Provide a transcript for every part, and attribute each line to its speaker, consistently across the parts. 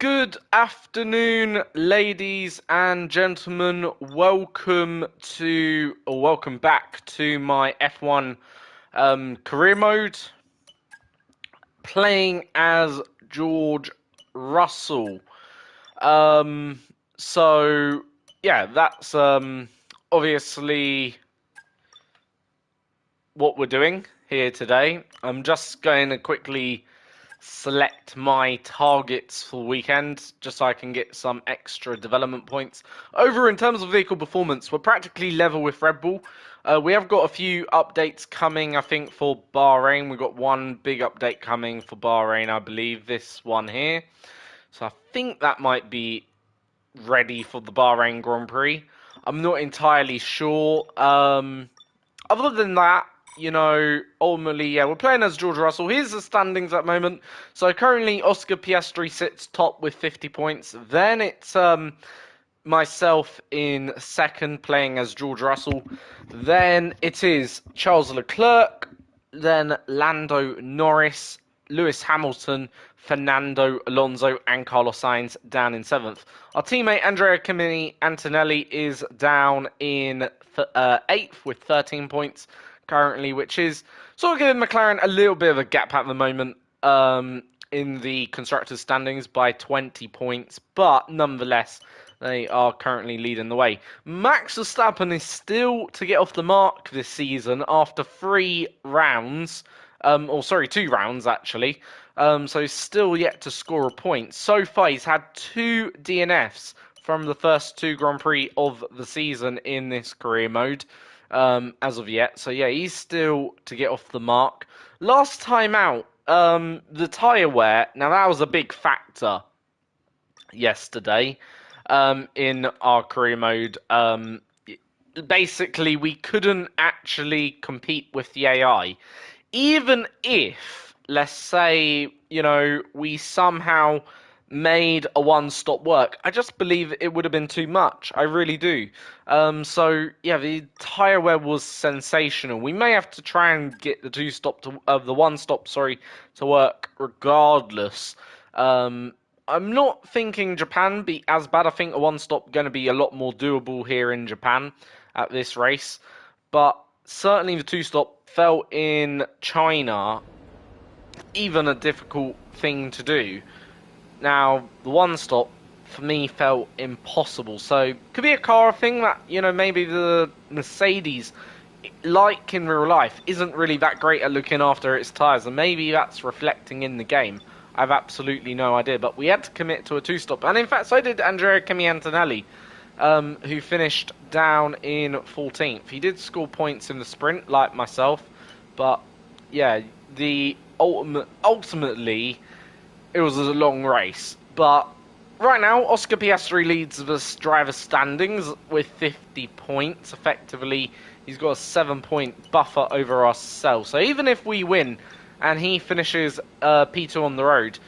Speaker 1: Good afternoon, ladies and gentlemen. Welcome back to my F1 career mode, playing as George Russell. Um, so yeah, that's obviously what we're doing here today. I'm just going to quickly select my targets for the weekend just so I can get some extra development points. Over in terms of vehicle performance, we're practically level with Red Bull. We have got a few updates coming, I think, for Bahrain. We've got one big update coming for Bahrain, I believe, this one here. So I think that might be ready for the Bahrain Grand Prix. I'm not entirely sure. Other than that, ultimately, yeah, we're playing as George Russell. Here's the standings at the moment. So currently, Oscar Piastri sits top with 50 points. Then it's myself in second, playing as George Russell. Then it is Charles Leclerc. Then Lando Norris, Lewis Hamilton, Fernando Alonso, and Carlos Sainz down in seventh. Our teammate Andrea Antonelli is down in eighth with 13 points currently, which is sort of giving McLaren a little bit of a gap at the moment in the constructors' standings by 20 points, but nonetheless, they are currently leading the way. Max Verstappen is still to get off the mark this season after 2 rounds actually. So he's still yet to score a point. So far, he's had 2 DNFs from the first 2 Grand Prix of the season in this career mode. As of yet. So yeah, he's still to get off the mark. Last time out, the tyre wear, now that was a big factor yesterday in our career mode. Basically, we couldn't actually compete with the AI. Even if, let's say, we somehow made a one-stop work, I just believe it would have been too much. I really do. So yeah, the tyre wear was sensational. We may have to try and get the one-stop, to work regardless. I'm not thinking Japan be as bad. I think a one-stop going to be a lot more doable here in Japan at this race, but certainly the two-stop felt in China even a difficult thing to do. Now, the one-stop, for me, felt impossible. So, could be a car thing that, maybe the Mercedes, like in real life, isn't really that great at looking after its tyres. And maybe that's reflecting in the game. I have absolutely no idea. But we had to commit to a two-stop. And in fact, so did Andrea Antonelli, who finished down in 14th. He did score points in the sprint, like myself. But, yeah, the ultimately, it was a long race. But right now, Oscar Piastri leads the driver standings with 50 points. Effectively, he's got a 7-point buffer over ourselves. So even if we win and he finishes P2 on the road,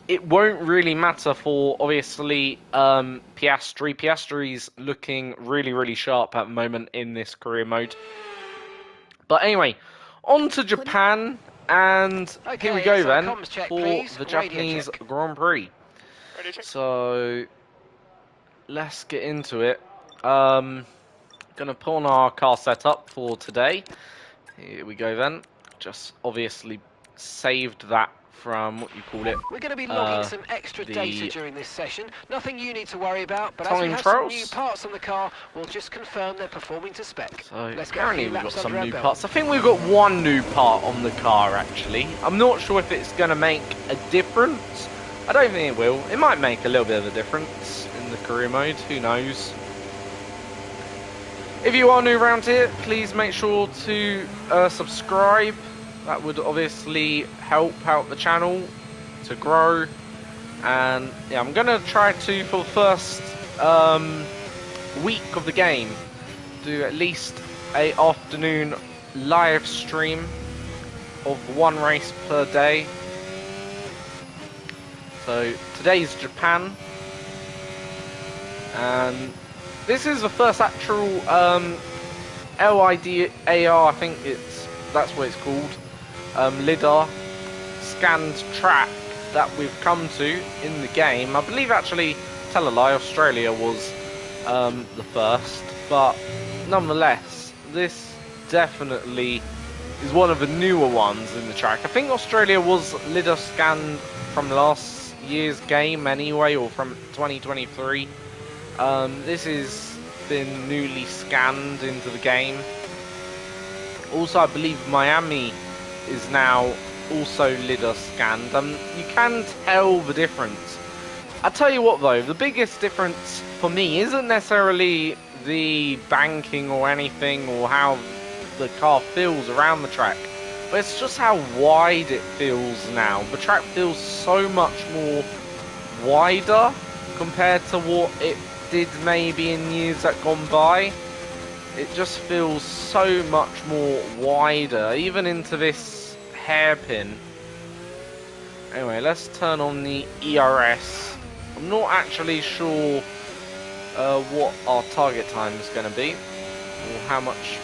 Speaker 1: it won't really matter for, obviously, Piastri. Piastri's looking really, really sharp at the moment in this career mode. But anyway, on to Japan. And here we go then for the Japanese Grand Prix. So let's get into it. Gonna put on our car setup for today. Here we go then. Just obviously saved that from what you call it.
Speaker 2: We're going to be logging some extra data during this session. Nothing you need to worry about, but as we have some new parts on the car, we'll just confirm they're performing to spec.
Speaker 1: So apparently we've got some new parts. I think we've got one new part on the car actually. I'm not sure if it's going to make a difference. I don't think it will. It might make a little bit of a difference in the career mode. Who knows? If you are new around here, please make sure to subscribe. That would obviously help out the channel to grow. And yeah, I'm going to try to, for the first week of the game, do at least an afternoon live stream of one race per day. So today's Japan. And this is the first actual LIDAR, I think that's what it's called. LiDAR scanned track that we've come to in the game. I believe actually, tell a lie, Australia was the first, but nonetheless, this definitely is one of the newer ones in the track. I think Australia was lidar scanned from last year's game anyway, or from 2023. This has been newly scanned into the game. Also, I believe Miami is now also lidar scanned. You can tell the difference. I tell you what though, the biggest difference for me isn't necessarily the banking or anything, or how the car feels around the track, but it's just how wide it feels now. The track feels so much more wider compared to what it did maybe in years that gone by. It just feels so much more wider, even into this hairpin. Anyway, let's turn on the ERS. I'm not actually sure what our target time is going to be, or how much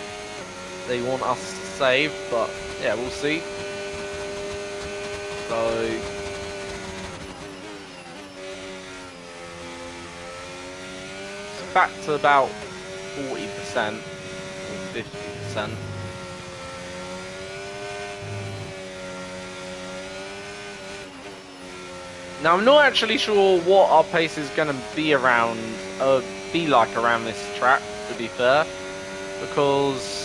Speaker 1: they want us to save, but yeah, we'll see. So it's back to about 40% or 50%. Now I'm not actually sure what our pace is going to be around, like around this track, to be fair, because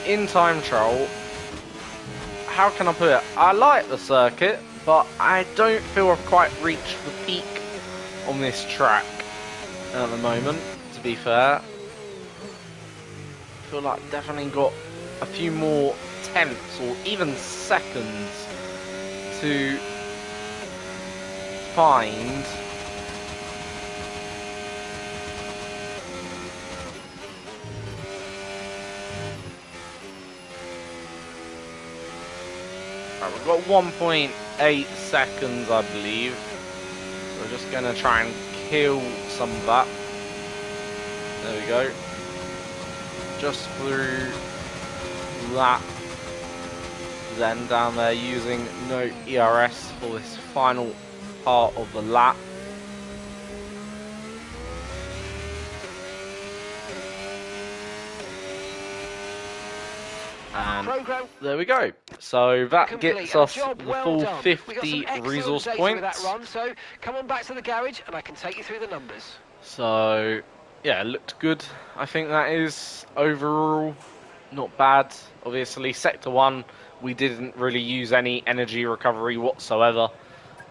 Speaker 1: in time trial, how can I put it? I like the circuit, but I don't feel I've quite reached the peak on this track at the moment, to be fair. I feel like I've definitely got a few more tenths or even seconds to find. Right, we've got 1.8 seconds, I believe. So we're just going to try and kill some of that. There we go. Just through that. Then down there using no ERS for this final part of the lap. And there we go. So that gets us the full 50 resource points.
Speaker 2: So come on back to the garage and I can take you through the numbers.
Speaker 1: So yeah, it looked good. I think that is overall not bad. Obviously, Sector 1, we didn't really use any energy recovery whatsoever.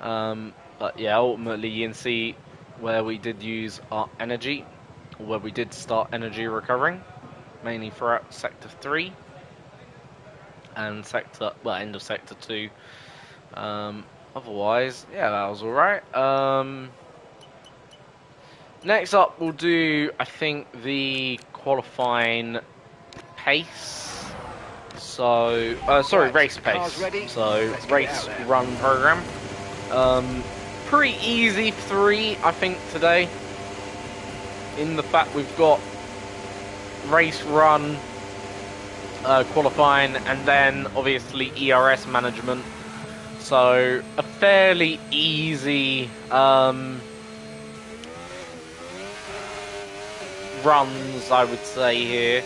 Speaker 1: But yeah, ultimately you can see where we did use our energy, or where we did start energy recovering, mainly throughout Sector 3 and end of Sector 2. Otherwise, yeah, that was alright. Next up, we'll do, I think, the qualifying pace. So, race pace. So, race run program. Pretty easy 3, I think, today. In the fact we've got race run, qualifying, and then obviously ERS management. So a fairly easy runs, I would say, here.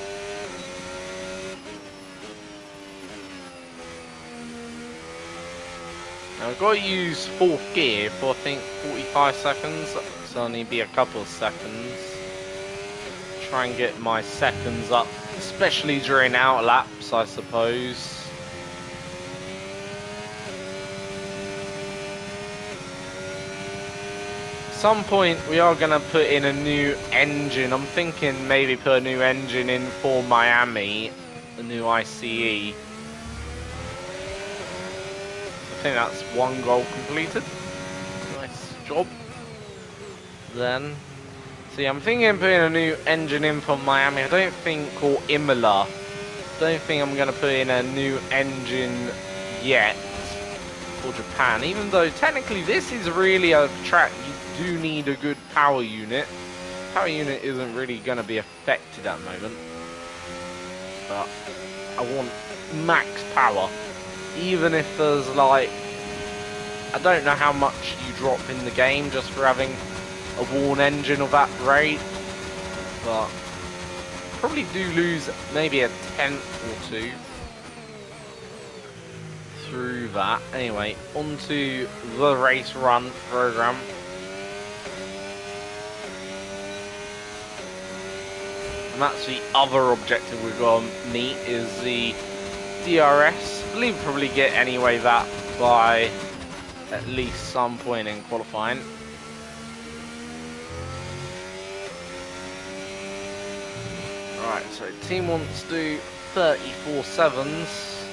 Speaker 1: Now I've got to use 4th gear for I think 45 seconds, so I'll need to be a couple of seconds. Try and get my seconds up, especially during out laps, I suppose. Some point we are going to put in a new engine. I'm thinking maybe put a new engine in for Miami, the new ICE. I think that's one goal completed. Nice job. Then, see, I'm thinking of putting a new engine in for Miami. I don't think, or Imola. Don't think I'm going to put in a new engine yet for Japan. Even though technically this is really a track you do need a good power unit. Power unit isn't really going to be affected at the moment. But I want max power. Even if there's like I don't know how much you drop in the game just for having a worn engine of that rate, but probably do lose maybe a tenth or two through that. Anyway, onto the race run program. And that's the other objective we've got to meet, is the DRS. I believe we'll probably get anyway that by at least some point in qualifying. Alright, so team wants to do 34.7s.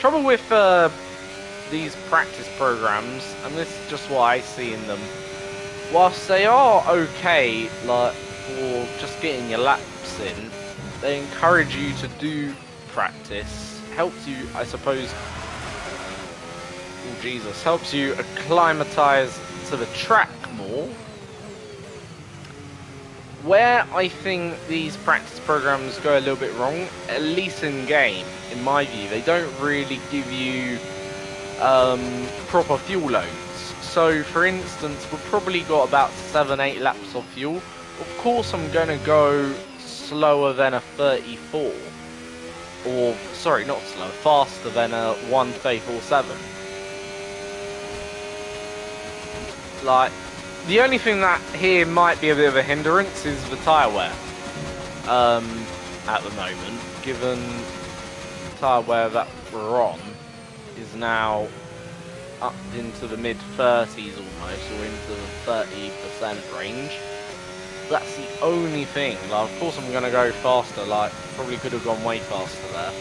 Speaker 1: Trouble with these practice programs, and this is just what I see in them, whilst they are okay, like for just getting your laps in, they encourage you to do practice. Helps you, I suppose, oh Jesus, helps you acclimatise to the track more. Where I think these practice programs go a little bit wrong, at least in game, in my view, they don't really give you proper fuel loads. So, for instance, we've probably got about 7-8 laps of fuel. Of course, I'm going to go slower than a 34. Or, sorry, not slower, faster than a 1:34.7. Like, the only thing that here might be a bit of a hindrance is the tyre wear. At the moment, given the tyre wear that we're on is now up into the mid-30s almost, or into the 30% range. That's the only thing. Like, of course I'm going to go faster, like, probably could have gone way faster there.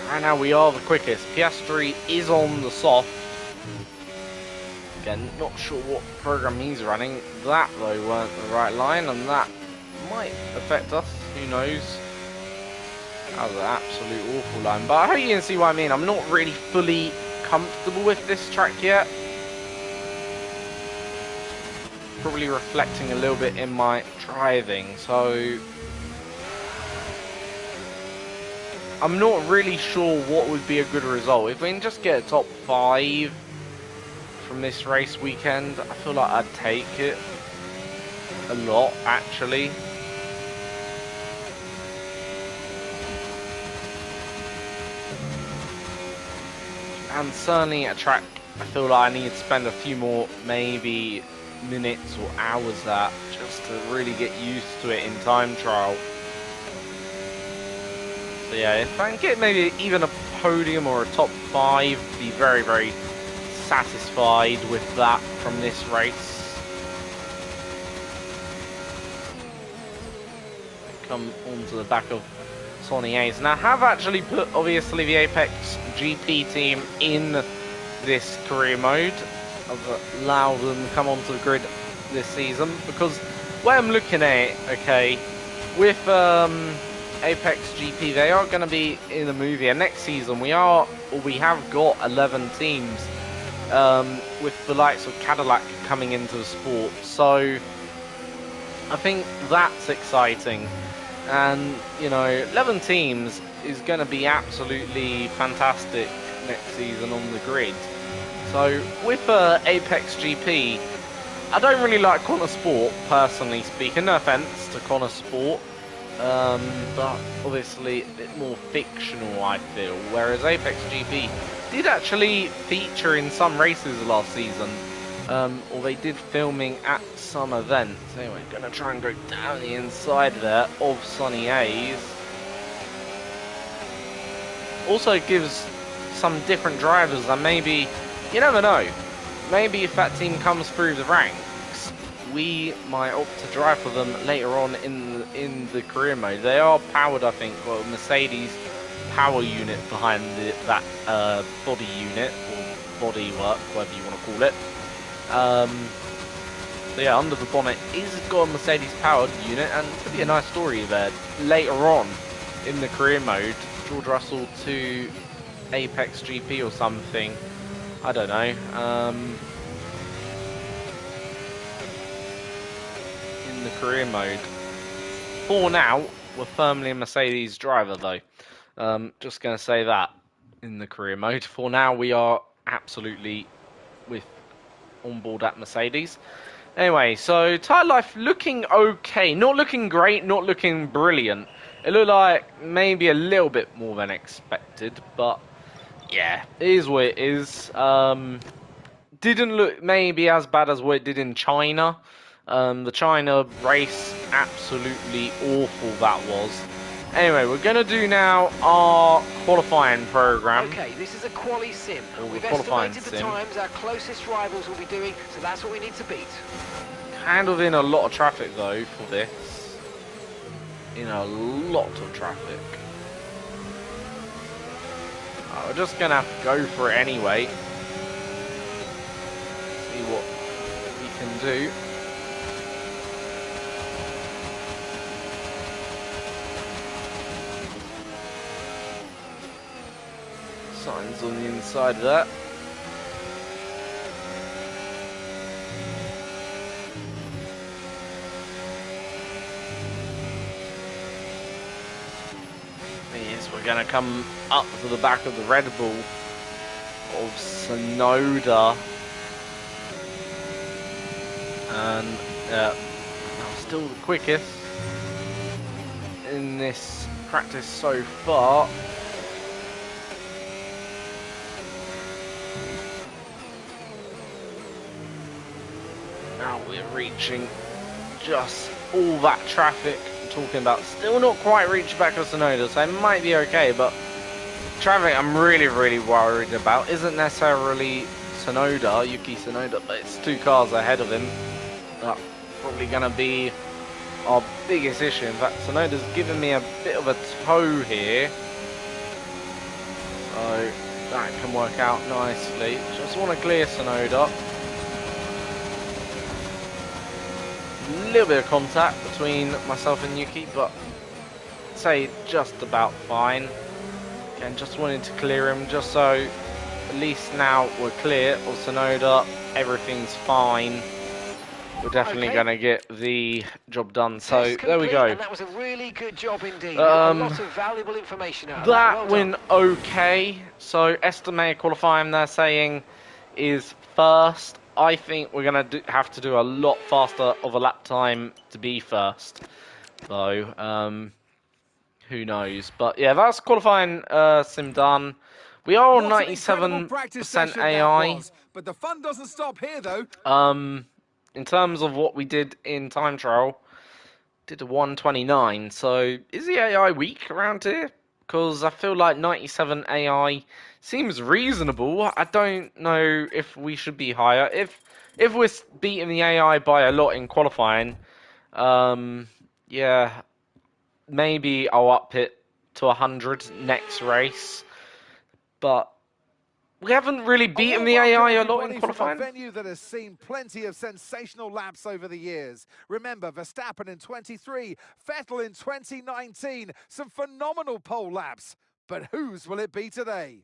Speaker 1: Right now we are the quickest. Piastri is on the soft. Again, not sure what program he's running. That, though, weren't the right line, and that might affect us. Who knows? That was an absolute awful line. But I hope you can see what I mean. I'm not really fully comfortable with this track yet. Probably reflecting a little bit in my driving. So I'm not really sure what would be a good result. If we can just get a top 5 from this race weekend, I feel like I'd take it a lot, actually. And certainly a track I feel like I need to spend a few more maybe minutes or hours at, just to really get used to it in time trial. So yeah, if I can get maybe even a podium or a top 5, be very, very satisfied with that from this race. Come onto the back of Sonny Hayes. Now I have actually put obviously the Apex GP team in this career mode. I've allowed them to come onto the grid this season because where I'm looking at it, okay, with Apex GP, they are going to be in the movie, and next season we have got 11 teams with the likes of Cadillac coming into the sport, so I think that's exciting. And you know, 11 teams is going to be absolutely fantastic next season on the grid. So with Apex GP, I don't really like Connor Sport, personally speaking. No offense to Connor Sport, but obviously a bit more fictional, I feel. Whereas Apex GP did actually feature in some races last season, or they did filming at some events. Anyway, gonna try and go down the inside there of Sonny Hayes. Also gives some different drivers, and maybe, you never know, maybe if that team comes through the ranks, we might opt to drive for them later on in the career mode. They are powered, I think, well, Mercedes power unit behind that body unit, or body work, whatever you want to call it. So yeah, under the bonnet is got a Mercedes powered unit, and it could be a nice story there later on in the career mode. George Russell to Apex GP or something, I don't know. in the career mode. For now, we're firmly a Mercedes driver, though. Just going to say that in the career mode. For now, we are absolutely on board at Mercedes. Anyway, so tyre life looking okay. Not looking great, not looking brilliant. It looked like maybe a little bit more than expected, but yeah, it is what it is. Didn't look maybe as bad as what it did in China. The China race, absolutely awful that was. Anyway, we're going to do now our qualifying program.
Speaker 2: Okay, this is a quali sim. We've estimated the times our closest rivals will be doing, so that's what we need to beat.
Speaker 1: Handled in a lot of traffic, though, for this. In a lot of traffic. We're just going to have to go for it anyway. See what we can do. Signs on the inside of that. Yes, we're going to come up to the back of the Red Bull of Tsunoda. And still the quickest in this practice so far. Now we're reaching just all that traffic I'm talking about. Still not quite reached back to Tsunoda, so it might be okay, but traffic I'm really worried about isn't necessarily Tsunoda, Yuki Tsunoda, but it's two cars ahead of him. That's probably going to be our biggest issue. In fact, Tsunoda's given me a bit of a tow here, so that can work out nicely. Just want to clear Tsunoda. A little bit of contact between myself and Yuki, but I'd say just about fine. Again, just wanted to clear him, just so at least now we're clear of Tsunoda. Everything's fine. We're definitely going to get the job done. So there we go.
Speaker 2: And that was a really good job indeed. A lot of valuable information out of that.
Speaker 1: That went okay. So estimated qualifying, they're saying, is first. I think we're going to have to do a lot faster of a lap time to be first, though. Who knows? But yeah, that's qualifying sim done. We are on 97% AI.
Speaker 3: But the fun doesn't stop here, though.
Speaker 1: In terms of what we did in time trial, did a 129. So is the AI weak around here? Because I feel like 97 AI seems reasonable. I don't know if we should be higher. If we're beating the AI by a lot in qualifying, yeah, maybe I'll up it to 100 next race. But we haven't really beaten the AI a lot in qualifying.
Speaker 3: A venue that has seen plenty of sensational laps over the years. Remember, Verstappen in 23, Vettel in 2019. Some phenomenal pole laps. But whose will it be today?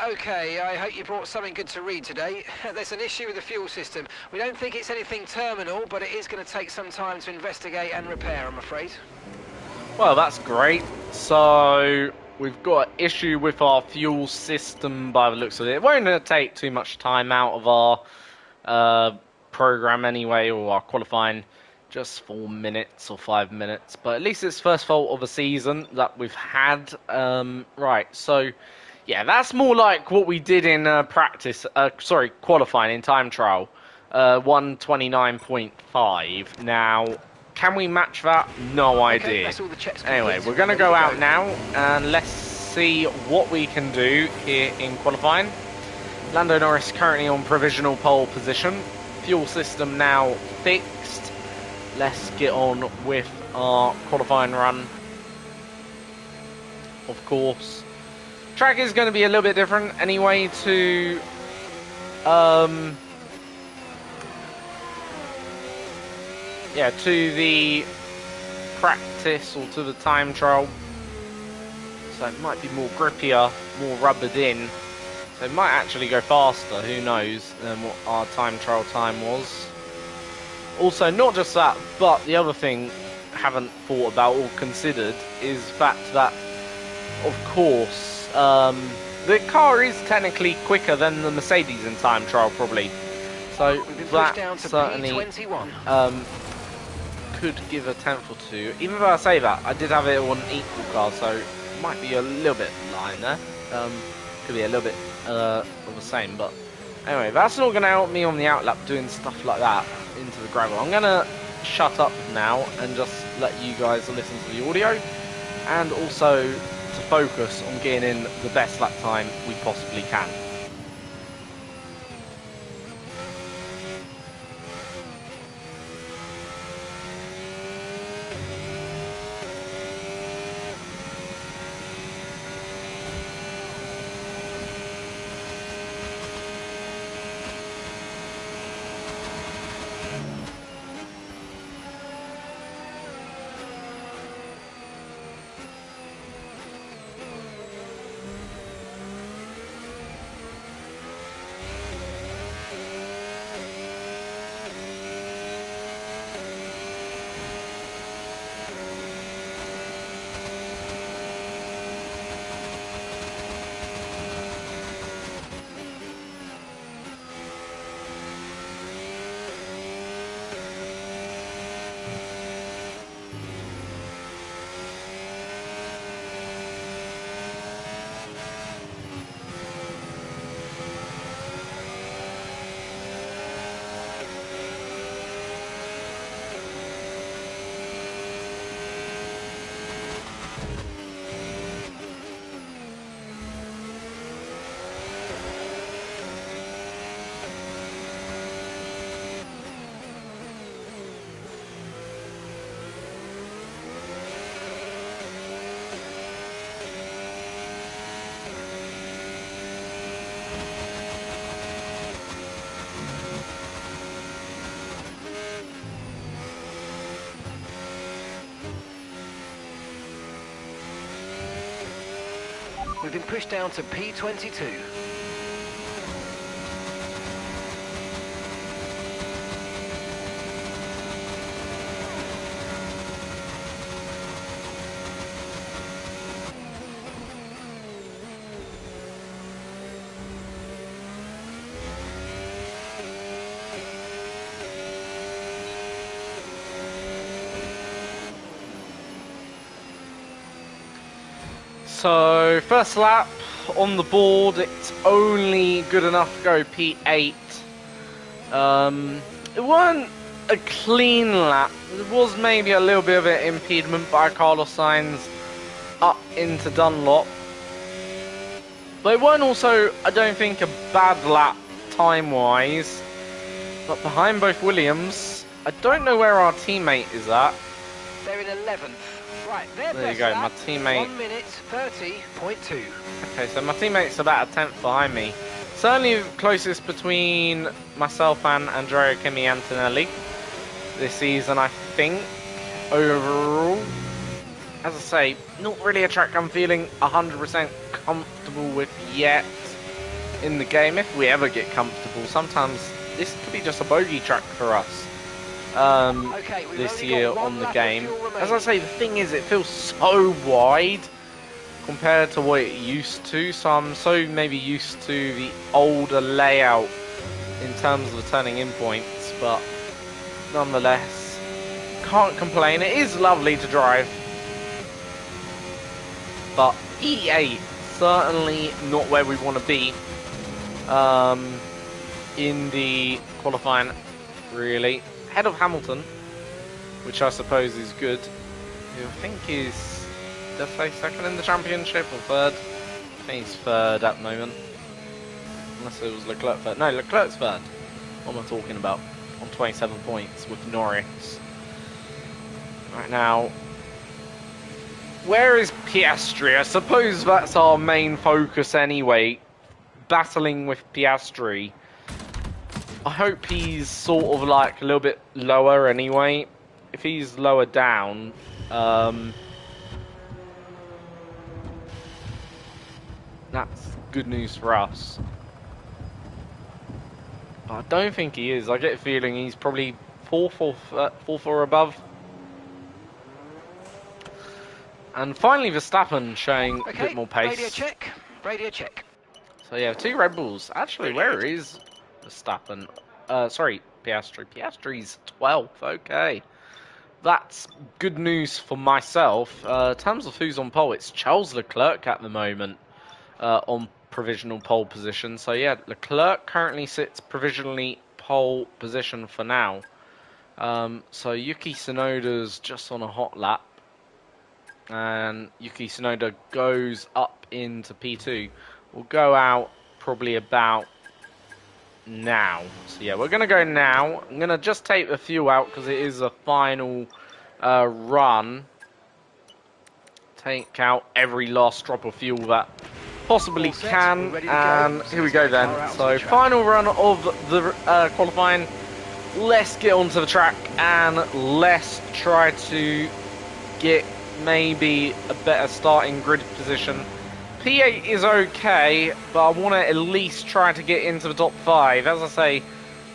Speaker 2: Okay, I hope you brought something good to read today. There's an issue with the fuel system. We don't think it's anything terminal, but it is going to take some time to investigate and repair, I'm afraid.
Speaker 1: Well, that's great. So we've got an issue with our fuel system by the looks of it. It won't take too much time out of our program anyway, or our qualifying. Just 4 minutes or 5 minutes. But at least it's first fault of a season that we've had. Right, so yeah, that's more like what we did in qualifying in time trial. 129.5. Now, can we match that? No idea.
Speaker 2: That's all the checks
Speaker 1: anyway, we're going to go out now and let's see what we can do here in qualifying. Lando Norris currently on provisional pole position. Fuel system now fixed. Let's get on with our qualifying run. Of course. Track is going to be a little bit different anyway to yeah, to the practice or to the time trial. So it might be more grippier, more rubbered in. So it might actually go faster, who knows, than what our time trial time was. Also, not just that, but the other thing I haven't thought about or considered is the fact that, of course, the car is technically quicker than the Mercedes in time trial, probably. So that certainly could give a tenth or two. Even though I say that, I did have it on equal car, so it might be a little bit lying there. Could be a little bit of the same, but anyway, that's not going to help me on the outlap doing stuff like that into the gravel. I'm going to shut up now and just let you guys listen to the audio, and also to focus on getting in the best lap time we possibly can.
Speaker 2: We've been pushed down to P22.
Speaker 1: So, first lap on the board, it's only good enough to go P8. It wasn't a clean lap. There was maybe a little bit of an impediment by Carlos Sainz up into Dunlop. But it wasn't also, I don't think, a bad lap time-wise. But behind both Williams, I don't know where our teammate is at.
Speaker 2: They're in 11th. Right,
Speaker 1: there you go, my teammate.
Speaker 2: 1 minute 30.2.
Speaker 1: Okay, so my teammate's about a tenth behind me. Certainly closest between myself and Andrea Kimi Antonelli this season, I think, overall. As I say, not really a track I'm feeling 100% comfortable with yet in the game. If we ever get comfortable, sometimes this could be just a bogey track for us. This year on the game. As I say, the thing is, it feels so wide compared to what it used to, so I'm so maybe used to the older layout in terms of the turning in points, but nonetheless, can't complain. It is lovely to drive, but E8 certainly not where we want to be in the qualifying, really. Ahead of Hamilton, which I suppose is good, who I think is, did I say second in the championship or third? I think he's third at the moment. Unless it was Leclerc third. No, Leclerc's third. What am I talking about? On 27 points with Norris. Right now, where is Piastri? I suppose that's our main focus anyway. Battling with Piastri. I hope he's sort of like a little bit lower anyway. if he's lower down, that's good news for us. But I don't think he is. I get a feeling he's probably fourth or above. And finally, Verstappen showing a bit more pace.
Speaker 2: Radio check. Radio check.
Speaker 1: So yeah, 2 Red Bulls. Actually, where is Verstappen? Sorry, Piastri. Piastri's 12th. Okay. That's good news for myself. In terms of who's on pole, it's Charles Leclerc at the moment on provisional pole position. So yeah, Leclerc currently sits provisionally pole position for now. So Yuki Tsunoda's just on a hot lap. And Yuki Tsunoda goes up into P2. We'll go out probably about now. So yeah, we're going to go now. I'm going to just take the fuel out because it is a final run. Take out every last drop of fuel that possibly can. And here we go then. So final run of the qualifying. Let's get onto the track and let's try to get maybe a better starting grid position. P8 is okay, but I want to at least try to get into the top 5. As I say,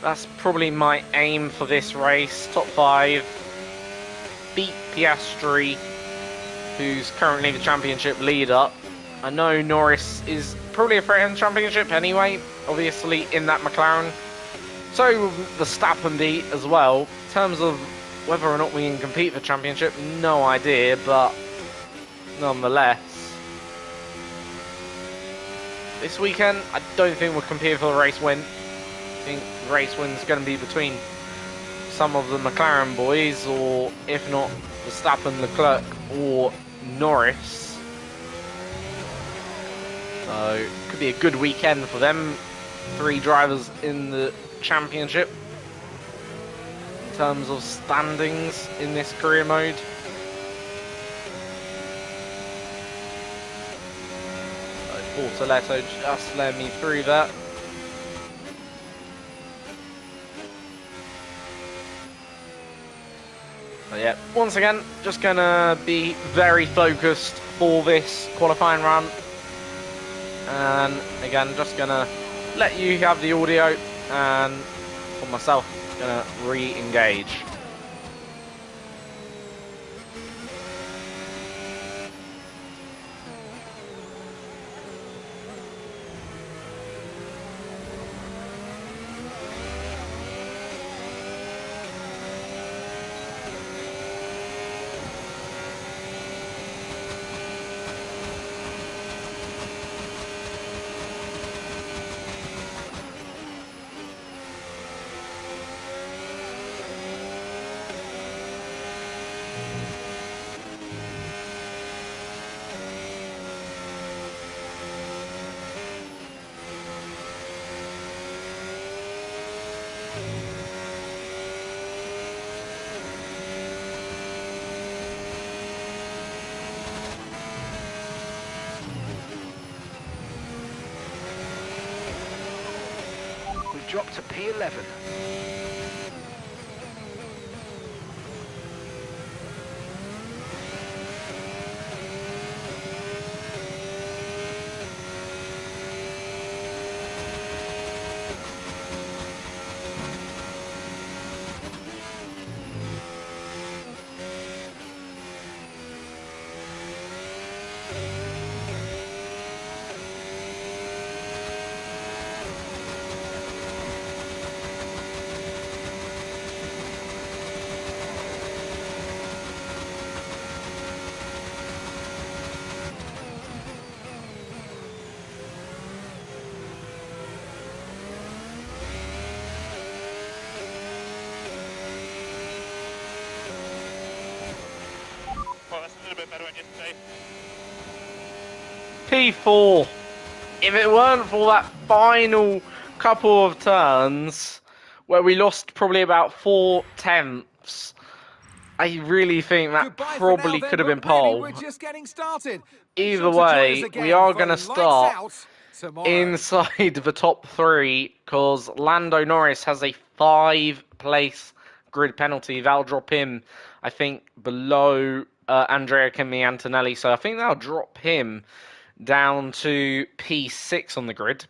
Speaker 1: that's probably my aim for this race. Top 5. Beat Piastri, who's currently the championship leader. I know Norris is probably a threat in the championship anyway, obviously in that McLaren. So will Verstappen be as well. In terms of whether or not we can compete for the championship, no idea, but nonetheless. This weekend, I don't think we're competing for the race win. I think the race win's going to be between some of the McLaren boys, or if not, Verstappen, Leclerc, or Norris. So, it could be a good weekend for them. 3 drivers in the championship. In terms of standings in this career mode. So Bortoletto just led me through that. So yeah, once again, just gonna be very focused for this qualifying run. And again, just gonna let you have the audio, and for myself, gonna re-engage.
Speaker 2: Dropped to P11.
Speaker 1: P4. If it weren't for that final couple of turns where we lost probably about 4/10, I really think that probably could have been pole.
Speaker 3: We're just getting started.
Speaker 1: Either way, we are going to start inside the top 3 because Lando Norris has a 5-place grid penalty. That'll drop him, I think, below Andrea Kimi Antonelli. So I think that'll drop him down to P6 on the grid.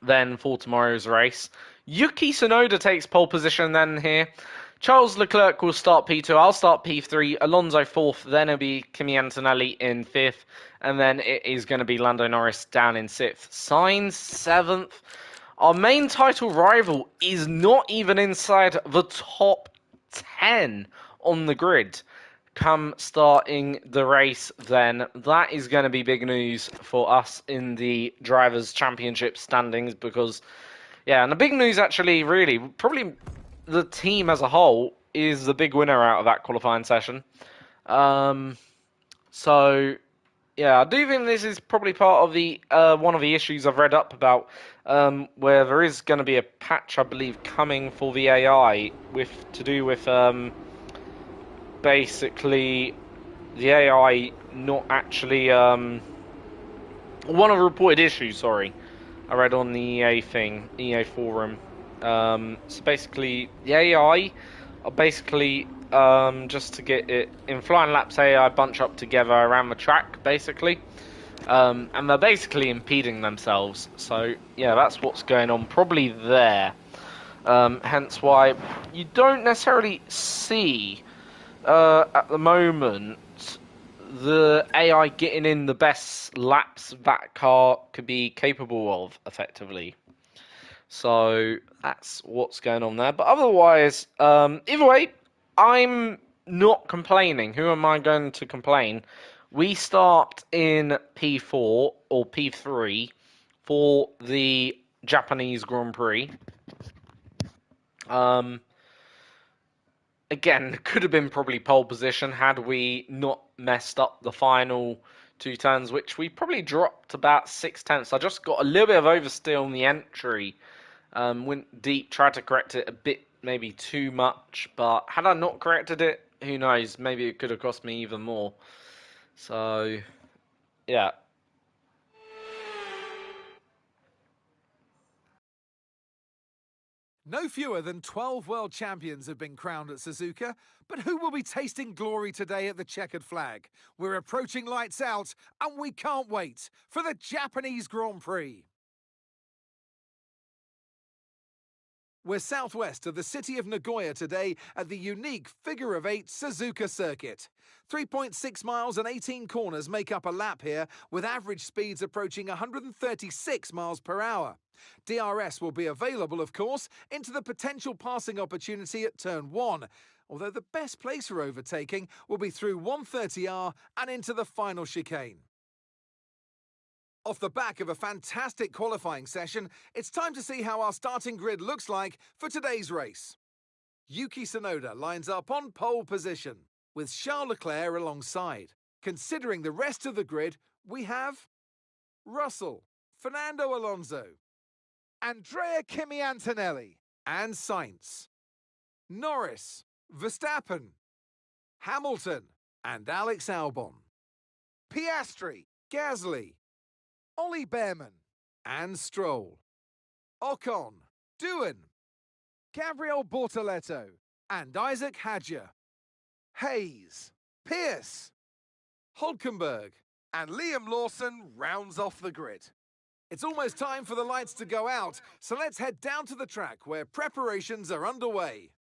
Speaker 1: Then for tomorrow's race, Yuki Tsunoda takes pole position then here. Charles Leclerc will start P2. I'll start P3. Alonso 4th. Then it'll be Kimi Antonelli in 5th. And then it is going to be Lando Norris down in 6th. Sainz 7th. Our main title rival is not even inside the top 10 on the grid. Come starting the race then. That is going to be big news for us in the Drivers' Championship standings because, yeah, and the big news actually, really, probably the team as a whole is the big winner out of that qualifying session. So, yeah, I do think this is probably part of the one of the issues I've read up about, where there is going to be a patch, I believe, coming for the AI to do with basically the AI not actually one of the reported issues. Sorry, I read on the EA forum. So basically, the AI are basically just to get it in flying laps. AI bunch up together around the track, basically, and they're basically impeding themselves. So yeah, that's what's going on probably there. Hence why you don't necessarily see at the moment the AI getting in the best laps that car could be capable of effectively. So that's what's going on there. But otherwise, either way, I'm not complaining. Who am I going to complain? We start in P4 or P3 for the Japanese Grand Prix. Again, could have been probably pole position had we not messed up the final 2 turns, which we probably dropped about 6/10. I just got a little bit of oversteer on the entry. Went deep, tried to correct it a bit, maybe too much, but had I not corrected it, who knows, maybe it could have cost me even more. So, yeah.
Speaker 3: No fewer than 12 world champions have been crowned at Suzuka, but who will be tasting glory today at the checkered flag? We're approaching lights out, and we can't wait for the Japanese Grand Prix. We're southwest of the city of Nagoya today at the unique figure-of-8 Suzuka circuit. 3.6 miles and 18 corners make up a lap here, with average speeds approaching 136 miles per hour. DRS will be available, of course, into the potential passing opportunity at turn 1, although the best place for overtaking will be through 130R and into the final chicane. Off the back of a fantastic qualifying session, it's time to see how our starting grid looks like for today's race. Yuki Tsunoda lines up on pole position, with Charles Leclerc alongside. Considering the rest of the grid, we have Russell, Fernando Alonso, Andrea Kimi Antonelli, and Sainz, Norris, Verstappen, Hamilton, and Alex Albon, Piastri, Gasly, Ollie Behrman and Stroll, Ocon, Doohan, Gabriel Bortoleto and Isaac Hadjar, Hayes, Pierce, Hulkenberg and Liam Lawson rounds off the grid. It's almost time for the lights to go out, so let's head down to the track where preparations are underway.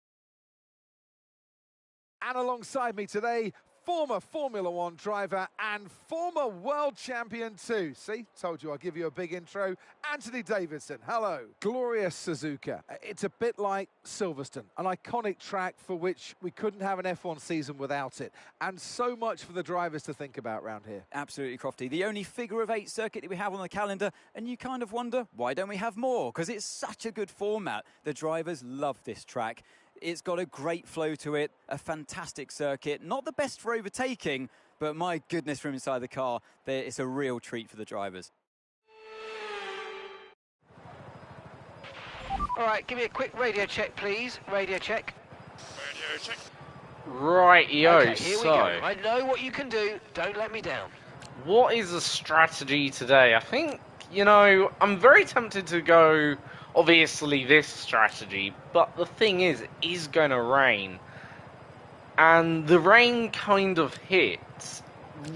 Speaker 3: And alongside me today, former Formula One driver and former world champion too. See, told you I'd give you a big intro. Anthony Davidson, hello. Glorious Suzuka. It's a bit like Silverstone, an iconic track for which we couldn't have an F1 season without it. And so much for the drivers to think about around here.
Speaker 4: Absolutely, Crofty. The only figure-of-8 circuit that we have on the calendar, and you kind of wonder, why don't we have more? Because it's such a good format. The drivers love this track. It's got a great flow to it, a fantastic circuit. Not the best for overtaking, but my goodness, from inside the car, it's a real treat for the drivers.
Speaker 2: All right, give me a quick radio check, please. Radio check.
Speaker 5: Radio check.
Speaker 1: Right-yo,
Speaker 2: okay, here we go. I know what you can do. Don't let me down.
Speaker 1: What is the strategy today? I think, you know, I'm very tempted to go obviously this strategy, but the thing is, it is going to rain. And the rain kind of hits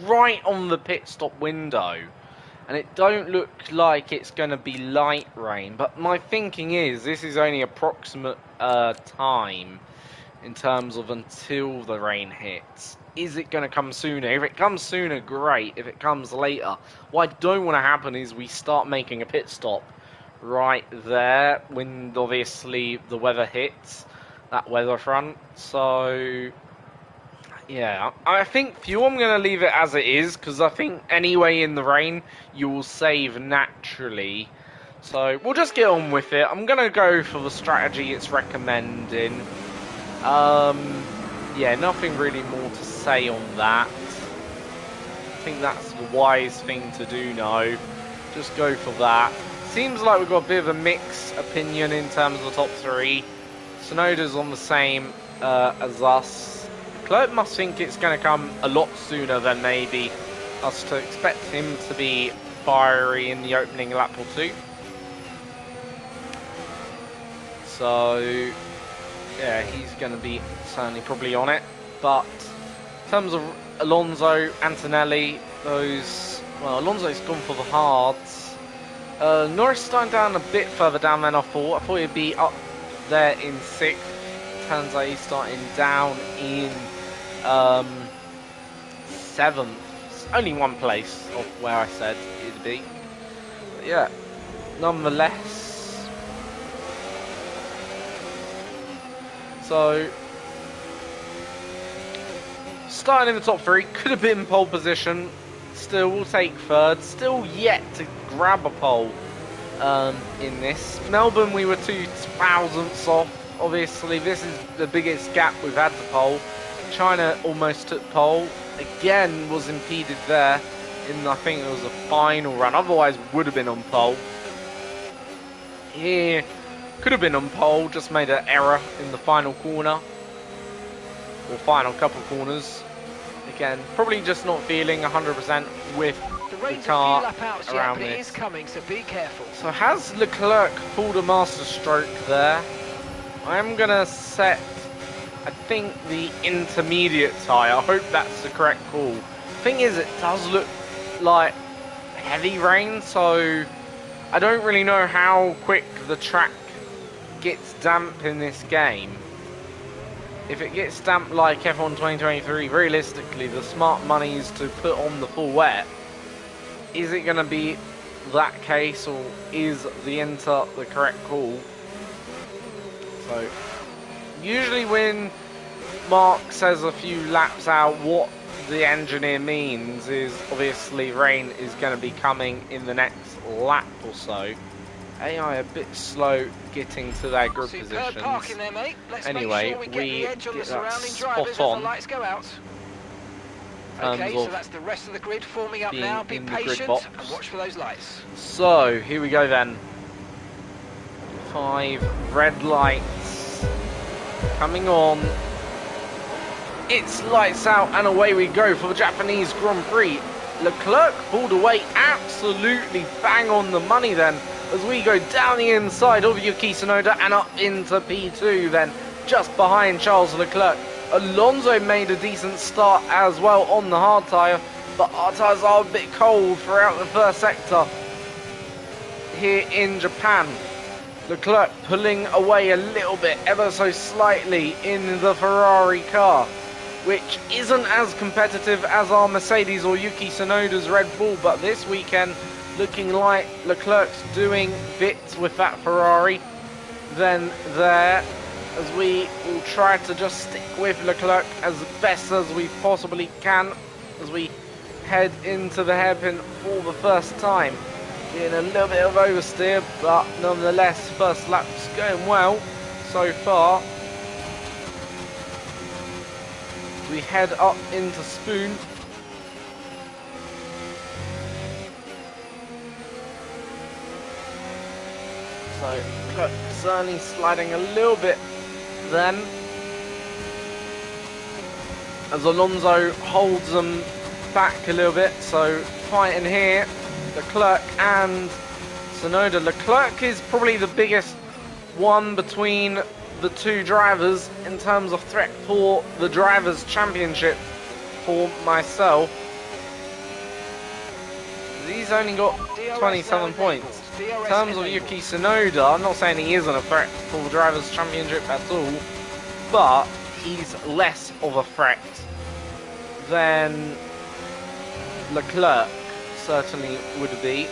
Speaker 1: right on the pit stop window. And it don't look like it's going to be light rain. But my thinking is, this is only approximate time in terms of until the rain hits. Is it going to come sooner? If it comes sooner, great. If it comes later, what I don't want to happen is we start making a pit stop right there when obviously the weather hits, that weather front. So yeah, I think fuel, I'm going to leave it as it is, because I think anyway in the rain you will save naturally. So we'll just get on with it. I'm going to go for the strategy it's recommending. Yeah, nothing really more to say on that. I think that's the wise thing to do now. Just go for that. Seems like we've got a bit of a mixed opinion in terms of the top three. Tsunoda's on the same as us. Leclerc must think it's going to come a lot sooner than maybe us to expect him to be fiery in the opening lap or two. So, yeah, he's going to be certainly probably on it. But in terms of Alonso, Antonelli, well, Alonso's gone for the hards. Norris starting down a bit further down than I thought. I thought he'd be up there in 6th. Turns out he's starting down in 7th. It's only one place of where I said it'd be. But yeah, nonetheless. So, starting in the top 3, could have been pole position. Still, we'll take 3rd. Still yet to grab a pole in this. Melbourne, we were 2 thousandths off. Obviously, this is the biggest gap we've had to pole. China almost took pole. Again, was impeded there in, I think it was a final run. Otherwise, would have been on pole. Here, could have been on pole. Just made an error in the final corner. Or final couple corners. Again, probably just not feeling 100% with the car around
Speaker 2: me. It is coming, so be careful.
Speaker 1: So has Leclerc pulled a master stroke there? I'm going to set, I think, the intermediate tyre. I hope that's the correct call. Thing is, it does look like heavy rain, so I don't really know how quick the track gets damp in this game. If it gets damp like F1 2023, realistically, the smart money is to put on the full wet. Is it going to be that case, or is the Inter the correct call? So, usually when Mark says a few laps out, what the engineer means is obviously rain is going to be coming in the next lap or so. AI a bit slow getting to their group positions.
Speaker 2: There, mate.
Speaker 1: Anyway,
Speaker 2: sure
Speaker 1: we get that spot on.
Speaker 2: Lights go out. Okay, so that's the rest of the grid forming up now. Be patient and watch for those lights.
Speaker 1: So, here we go then. 5 red lights coming on. It's lights out and away we go for the Japanese Grand Prix. Leclerc pulled away absolutely bang on the money then as we go down the inside of Yuki Tsunoda and up into P2 then, just behind Charles Leclerc. Alonso made a decent start as well on the hard tyre, but our tyres are a bit cold throughout the first sector here in Japan. Leclerc pulling away a little bit, ever so slightly, in the Ferrari car, which isn't as competitive as our Mercedes or Yuki Tsunoda's Red Bull, but this weekend looking like Leclerc's doing bits with that Ferrari. Then there, as we will try to just stick with Leclerc as best as we possibly can as we head into the hairpin for the first time. Getting a little bit of oversteer, but nonetheless, first lap's going well so far. We head up into Spoon. So, certainly sliding a little bit then, as Alonso holds them back a little bit. So, fighting here, Leclerc and Tsunoda. Leclerc is probably the biggest one between the two drivers in terms of threat for the Drivers' Championship for myself. He's only got 27 points. In terms of Yuki Tsunoda, I'm not saying he isn't a threat for the Drivers' Championship at all, but he's less of a threat than Leclerc certainly would be.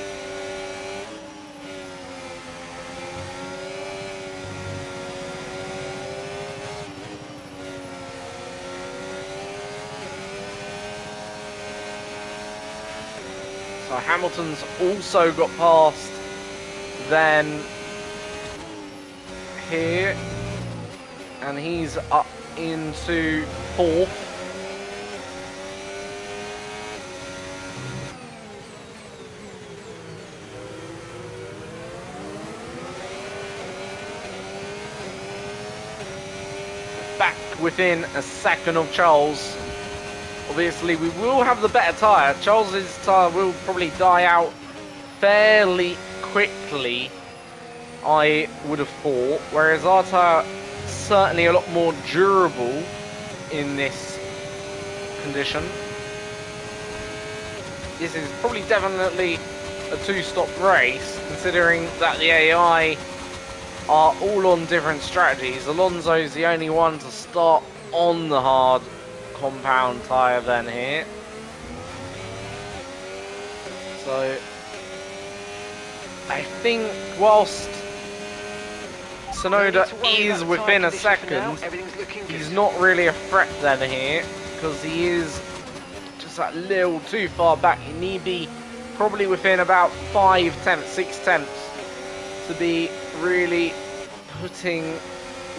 Speaker 1: So Hamilton's also got past then here, and he's up into 4th. Back within a second of Charles. Obviously, we will have the better tyre. Charles's tyre will probably die out fairly quickly, I would have thought, whereas our tyre is certainly a lot more durable in this condition. This is probably definitely a 2-stop race, considering that the AI are all on different strategies. Alonso's the only one to start on the hard compound tyre then here. So I think whilst Tsunoda is within a second, he's not really a threat then here, because he is just a little too far back. He need be probably within about 5 tenths, 6 tenths to be really putting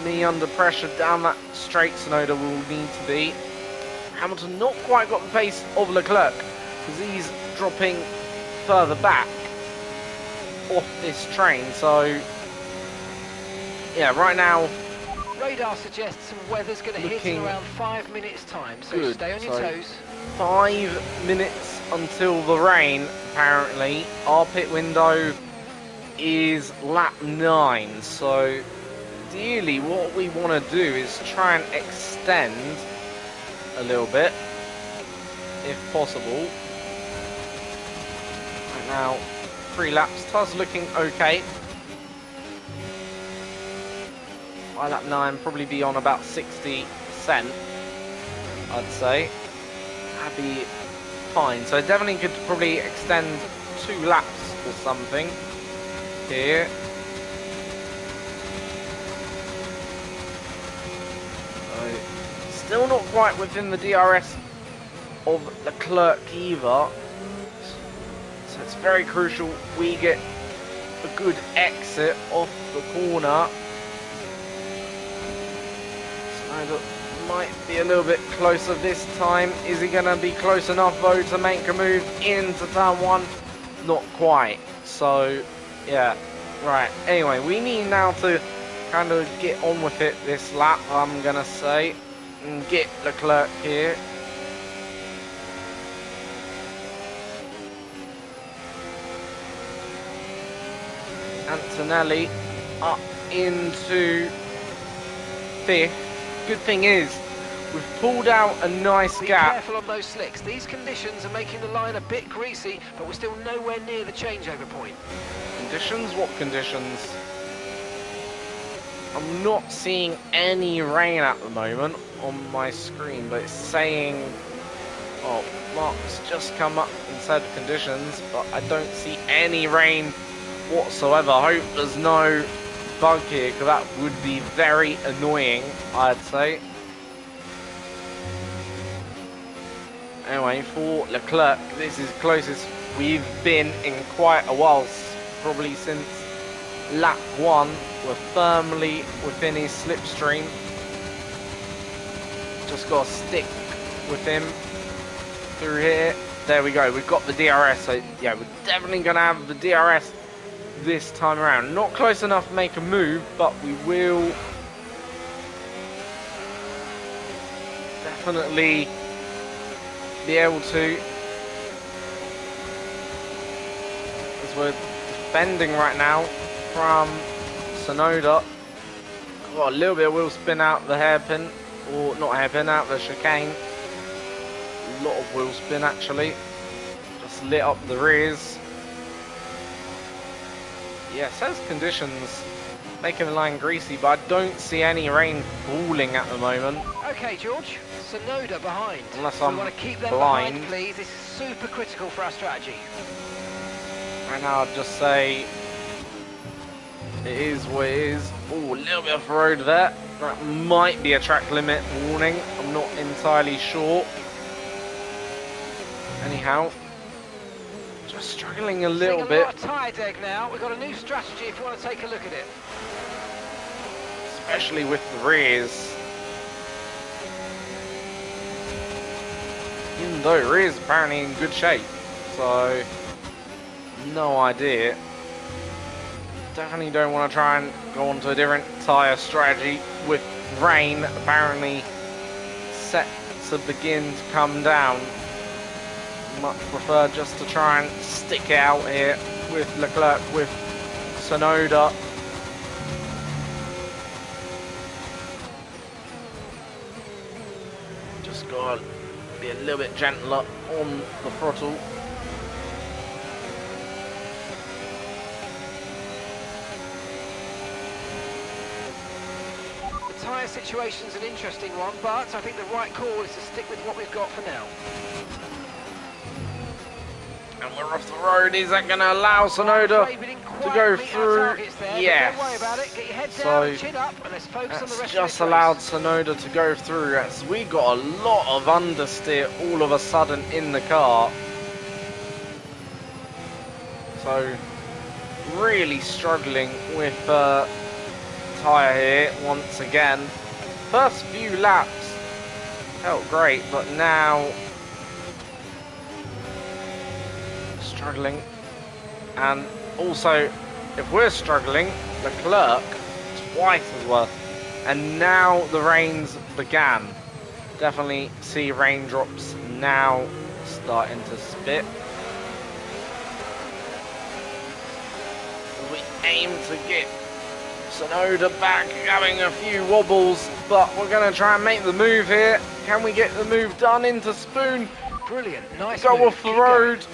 Speaker 1: me under pressure down that straight. Tsunoda will need to be. Hamilton not quite got the pace of Leclerc, because he's dropping further back off this train. So yeah, right now
Speaker 2: radar suggests some weather's going to hit in around 5 minutes time, so
Speaker 1: good.
Speaker 2: Stay on your toes.
Speaker 1: 5 minutes until the rain, apparently. Our pit window is lap 9, so ideally what we want to do is try and extend a little bit, if possible. Right now, 3 laps. Tyres looking okay. By lap 9, probably be on about 60%, I'd say. That'd be fine. So definitely could probably extend 2 laps or something here. Still not quite within the DRS of Leclerc either. So it's very crucial we get a good exit off the corner. Tsunoda might be a little bit closer this time. Is he going to be close enough though to make a move into turn 1? Not quite. So yeah, right. Anyway, we need now to kind of get on with it this lap, I'm going to say. And get Leclerc here. Antonelli up into 5th. Good thing is, we've pulled out a nice gap.
Speaker 2: Be careful on those slicks. These conditions are making the line a bit greasy, but we're still nowhere near the changeover point.
Speaker 1: Conditions? What conditions? I'm not seeing any rain at the moment on my screen, but it's saying, oh, Mark's just come up and said conditions, but I don't see any rain whatsoever. I hope there's no bug here, because that would be very annoying, I'd say. Anyway, for Leclerc, this is closest we've been in quite a while, probably since lap 1. We're firmly within his slipstream. Just got to stick with him through here. There we go. We've got the DRS. So yeah, we're definitely going to have the DRS this time around. Not close enough to make a move, but we will definitely be able to, as we're defending right now from Tsunoda. Got a little bit of wheel spin out of the hairpin, or not hairpin, out of the chicane. A lot of wheel spin actually. Just lit up the rears. Yeah, it says conditions making the line greasy, but I don't see any rain falling at the moment.
Speaker 2: Okay, George. Tsunoda behind.
Speaker 1: Unless I'm
Speaker 2: we want to keep them
Speaker 1: blind.
Speaker 2: Behind, please. This is super critical for our strategy.
Speaker 1: Right now, I'd just say it is what it is. Oh, a little bit of road there. That might be a track limit warning. I'm not entirely sure. Anyhow, just struggling a little bit.
Speaker 2: A lot of tyre deg now. We've got a new strategy if you want to take a look at it.
Speaker 1: Especially with the rears. Even though rears apparently in good shape. So, no idea. Definitely don't want to try and go on to a different tyre strategy with rain apparently set to begin to come down. Much prefer just to try and stick out here with Leclerc, with Tsunoda. Just gotta be a little bit gentler on the throttle.
Speaker 2: The tyre situation's an interesting one, but I think the right call is to stick with what we've got for now.
Speaker 1: And we're off the road. Is that going to allow Tsunoda to go through? Yes. So that's just allowed Tsunoda to go through. As we got a lot of understeer all of a sudden in the car. So really struggling with tyre here once again. First few laps felt great, but now struggling. And also, if we're struggling, Leclerc twice as well. And now the rains began. Definitely see raindrops now starting to spit. We aim to get Tsunoda back, having a few wobbles, but we're going to try and make the move here. Can we get the move done into Spoon?
Speaker 2: Brilliant, nice
Speaker 1: Go
Speaker 2: move.
Speaker 1: off the road.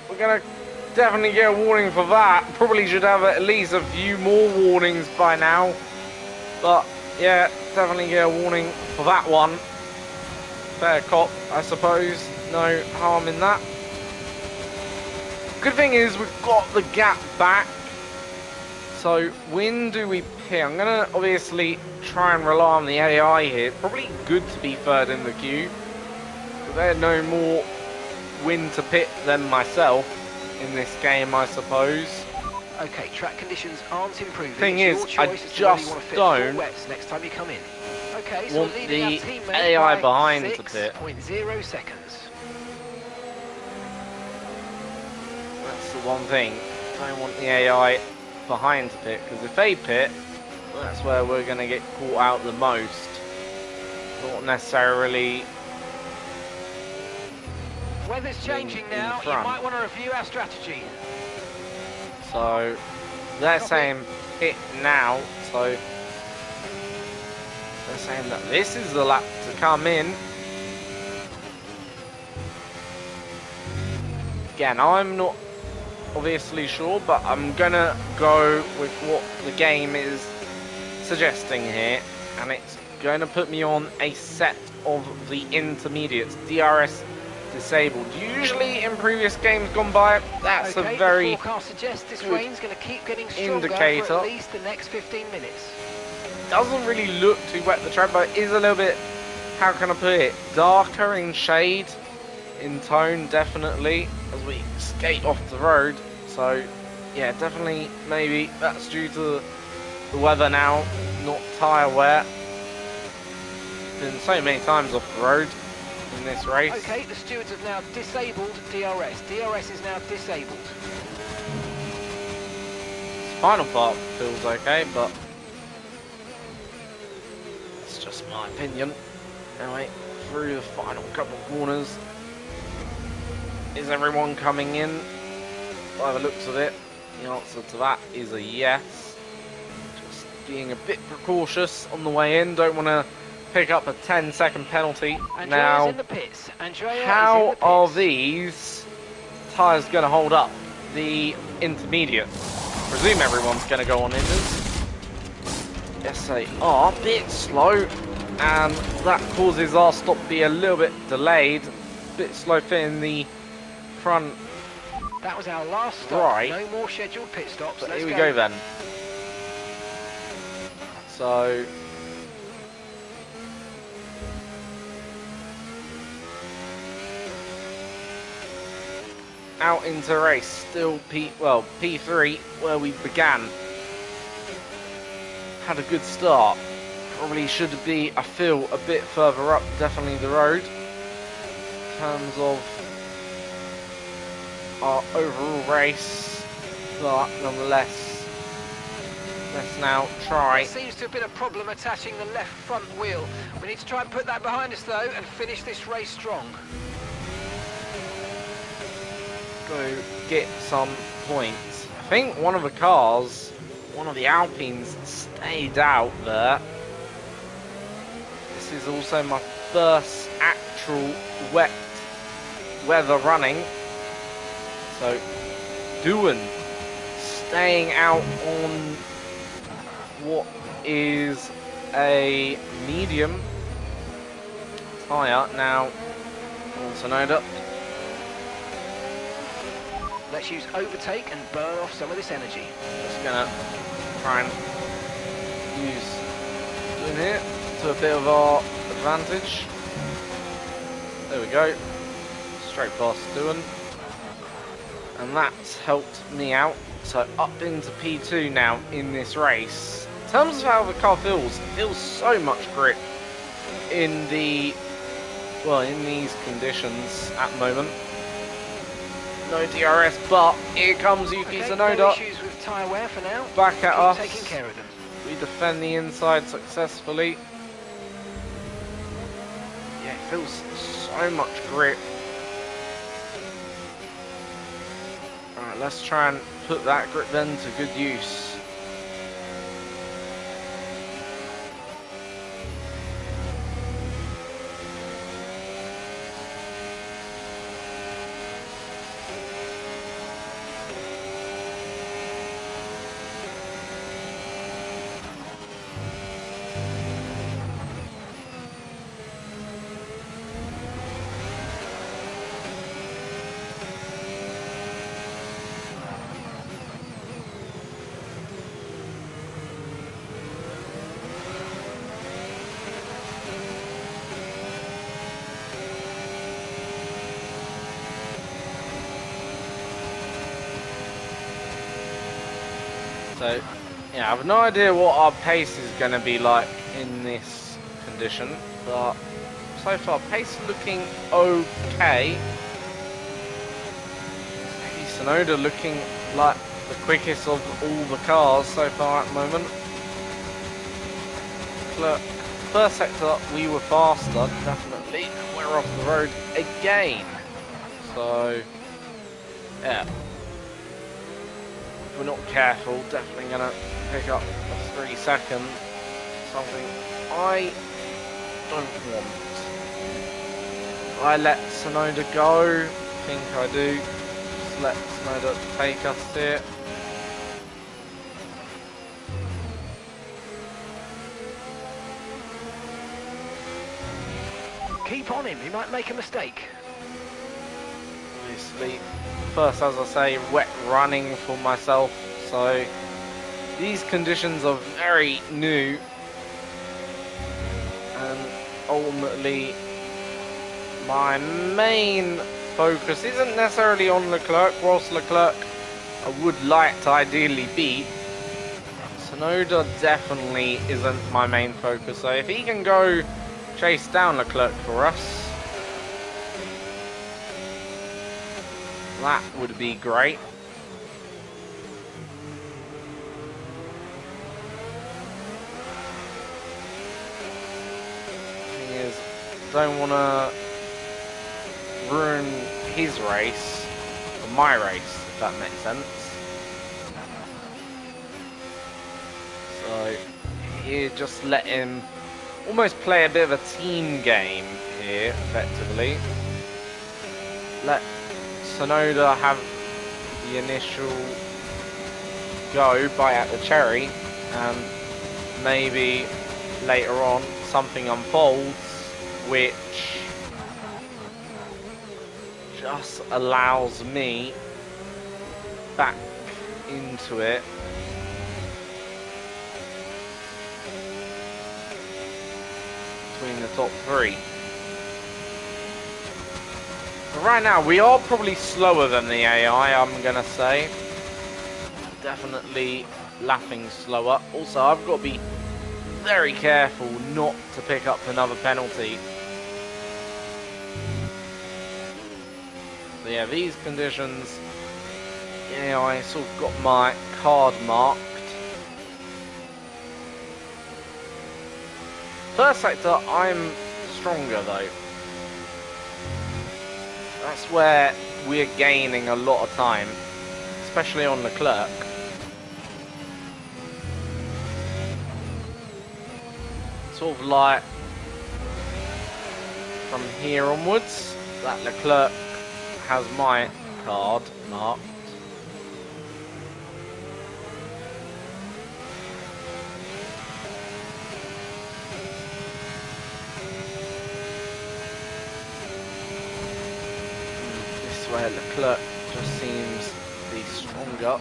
Speaker 1: We're going to definitely get a warning for that. Probably should have at least a few more warnings by now. But yeah, definitely get a warning for that one. Fair cop, I suppose. No harm in that. Good thing is we've got the gap back. So when do we pit? I'm going to obviously try and rely on the AI here. Probably good to be third in the queue. But they're no more win to pit than myself in this game, I suppose.
Speaker 2: Okay, track conditions aren't improving.
Speaker 1: Thing is, I just don't
Speaker 2: next time you come in. Okay,
Speaker 1: so want the AI behind to pit.
Speaker 2: 6.0 seconds.
Speaker 1: That's the one thing. I don't want the AI behind to pit, because if they pit, that's where we're going to get caught out the most. Not necessarily.
Speaker 2: Weather's changing now, you might want to review our strategy.
Speaker 1: So, they're saying pit now, so they're saying that this is the lap to come in. Again, I'm not obviously sure, but I'm gonna go with what the game is suggesting here, and it's going to put me on a set of the intermediates, DRS disabled. Usually in previous games gone by, that's
Speaker 2: okay,
Speaker 1: a very
Speaker 2: the forecast suggests this rain's going to keep getting stronger
Speaker 1: indicator.
Speaker 2: For at least the next 15 minutes.
Speaker 1: Doesn't really look too wet, the track, but it is a little bit, how can I put it, darker in shade, in tone, definitely, as we skate off the road. So yeah, definitely maybe that's due to the weather now, not tyre wear. Been so many times off the road in this race.
Speaker 2: Okay, the stewards have now disabled DRS. DRS is now disabled.
Speaker 1: This final part feels okay, but it's just my opinion. Anyway, through the final couple of corners. Is everyone coming in? By the looks of it. The answer to that is a yes. Just being a bit precautious on the way in. Don't want to pick up a 10-second penalty. Now,
Speaker 2: in the pits.
Speaker 1: how are these tyres going to hold up the intermediate? Presume everyone's going to go on inners. Yes, they are. A bit slow, and that causes our stop to be a little bit delayed. A bit slow fitting the front.
Speaker 2: That was our last stop.
Speaker 1: Right.
Speaker 2: No more scheduled pit stops.
Speaker 1: But here we go then. So out into race, still P3 where we began. Had a good start. Probably should be, I feel, a bit further up, definitely the road. In terms of our overall race, but nonetheless, let's now try.
Speaker 2: There seems to have been a problem attaching the left front wheel. We need to try and put that behind us though and finish this race strong.
Speaker 1: Go get some points. I think one of the cars, one of the Alpines, stayed out there. This is also my first actual wet weather running. So, Doohan staying out on what is a medium tyre. Now, Tsunoda.
Speaker 2: Let's use overtake and burn off some of this energy.
Speaker 1: Just gonna try and use Doohan here to a bit of our advantage. There we go. Straight past Doohan. And that's helped me out. So up into P2 now in this race. In terms of how the car feels, it feels so much grip in the, well, in these conditions at the moment. No DRS, but here comes Yuki Tsunoda.
Speaker 2: No issues with tyre wear for now.
Speaker 1: Back at us.
Speaker 2: Taking care of them.
Speaker 1: We defend the inside successfully. Yeah, it feels so much grip. Alright, let's try and put that grip then to good use. So, yeah, I have no idea what our pace is going to be like in this condition, but so far, pace looking okay. Maybe Tsunoda looking like the quickest of all the cars so far at the moment. First sector, we were faster, definitely. We're off the road again. So, yeah. If we're not careful, definitely going to pick up a 3 second, something I don't want. I let Tsunoda go, I think I do. Just let Tsunoda take us here.
Speaker 2: Keep on him, he might make a mistake.
Speaker 1: Obviously, first, as I say, wet running for myself, so these conditions are very new, and ultimately my main focus isn't necessarily on Leclerc, whilst Leclerc I would like to ideally beat. Tsunoda definitely isn't my main focus, so if he can go chase down Leclerc for us, that would be great. Thing is, don't want to ruin his race for my race, if that makes sense. here, just let him almost play a bit of a team game here, effectively. Let Tsunoda have the initial go, bite at the cherry, and maybe later on something unfolds which just allows me back into it. Between the top three. But right now, we are probably slower than the AI, I'm gonna say. Definitely lapping slower. Also, I've got to be very careful not to pick up another penalty. So yeah, these conditions, yeah, I sort of got my card marked. First sector, I'm stronger though. That's where we're gaining a lot of time, especially on Leclerc. Sort of like from here onwards, that Leclerc has my card marked. This way Leclerc just seems to be stronger.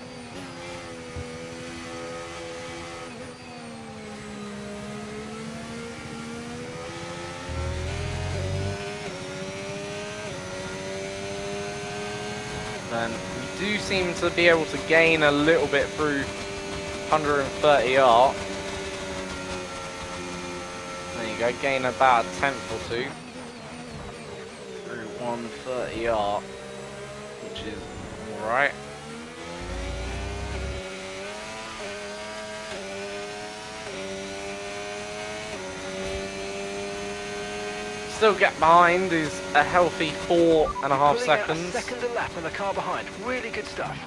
Speaker 1: And we do seem to be able to gain a little bit through 130R. There you go, gain about a tenth or two through 130R, which is alright. Still get behind is a healthy 4.5 seconds.
Speaker 2: A second a lap and the car behind. Really good stuff.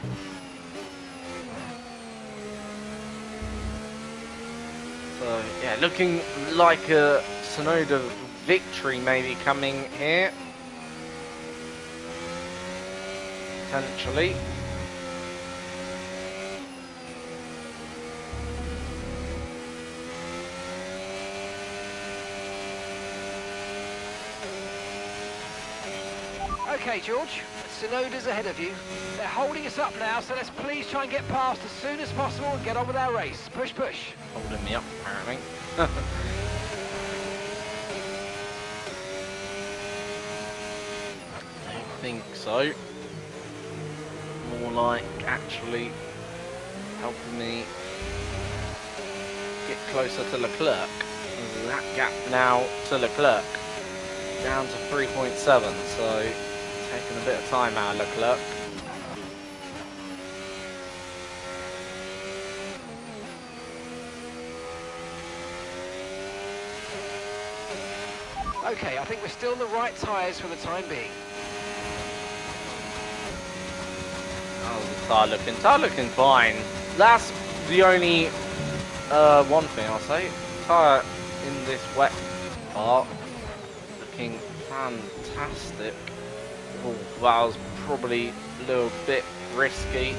Speaker 1: So yeah, looking like a Tsunoda victory maybe coming here. Potentially.
Speaker 2: Okay, George, Tsunoda's ahead of you. They're holding us up now, so let's please try and get past as soon as possible and get on with our race. Push, push.
Speaker 1: Holding me up, apparently. I don't think so. More like actually helping me get closer to Leclerc. That gap now to Leclerc down to 3.7, so taking a bit of time out of Leclerc.
Speaker 2: Okay, I think we're still on the right tyres for the time being.
Speaker 1: How's the tyre looking? Tyre looking fine. That's the only one thing I'll say. Tyre in this wet part looking fantastic. Oh, that was probably a little bit risky.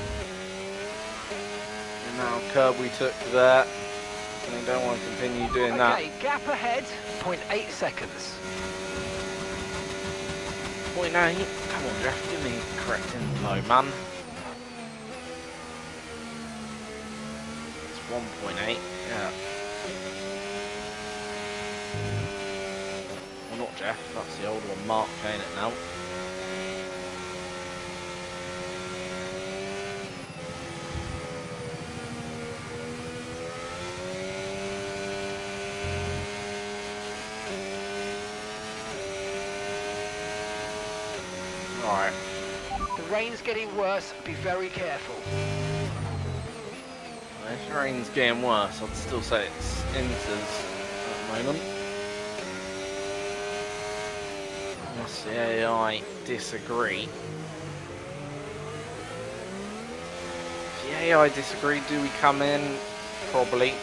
Speaker 1: The amount of curb we took there. I don't want to continue doing that.
Speaker 2: Okay, gap ahead, 0.8 seconds.
Speaker 1: 0.8? Come on, Jeff, give me correct info, man. It's 1.8, yeah. Well, not Jeff, that's the old one. Mark playing it now. Alright.
Speaker 2: The rain's getting worse, be very careful.
Speaker 1: If the rain's getting worse, I'd still say it's inters at the moment. Unless the AI disagree. If the AI disagree, do we come in? Probably.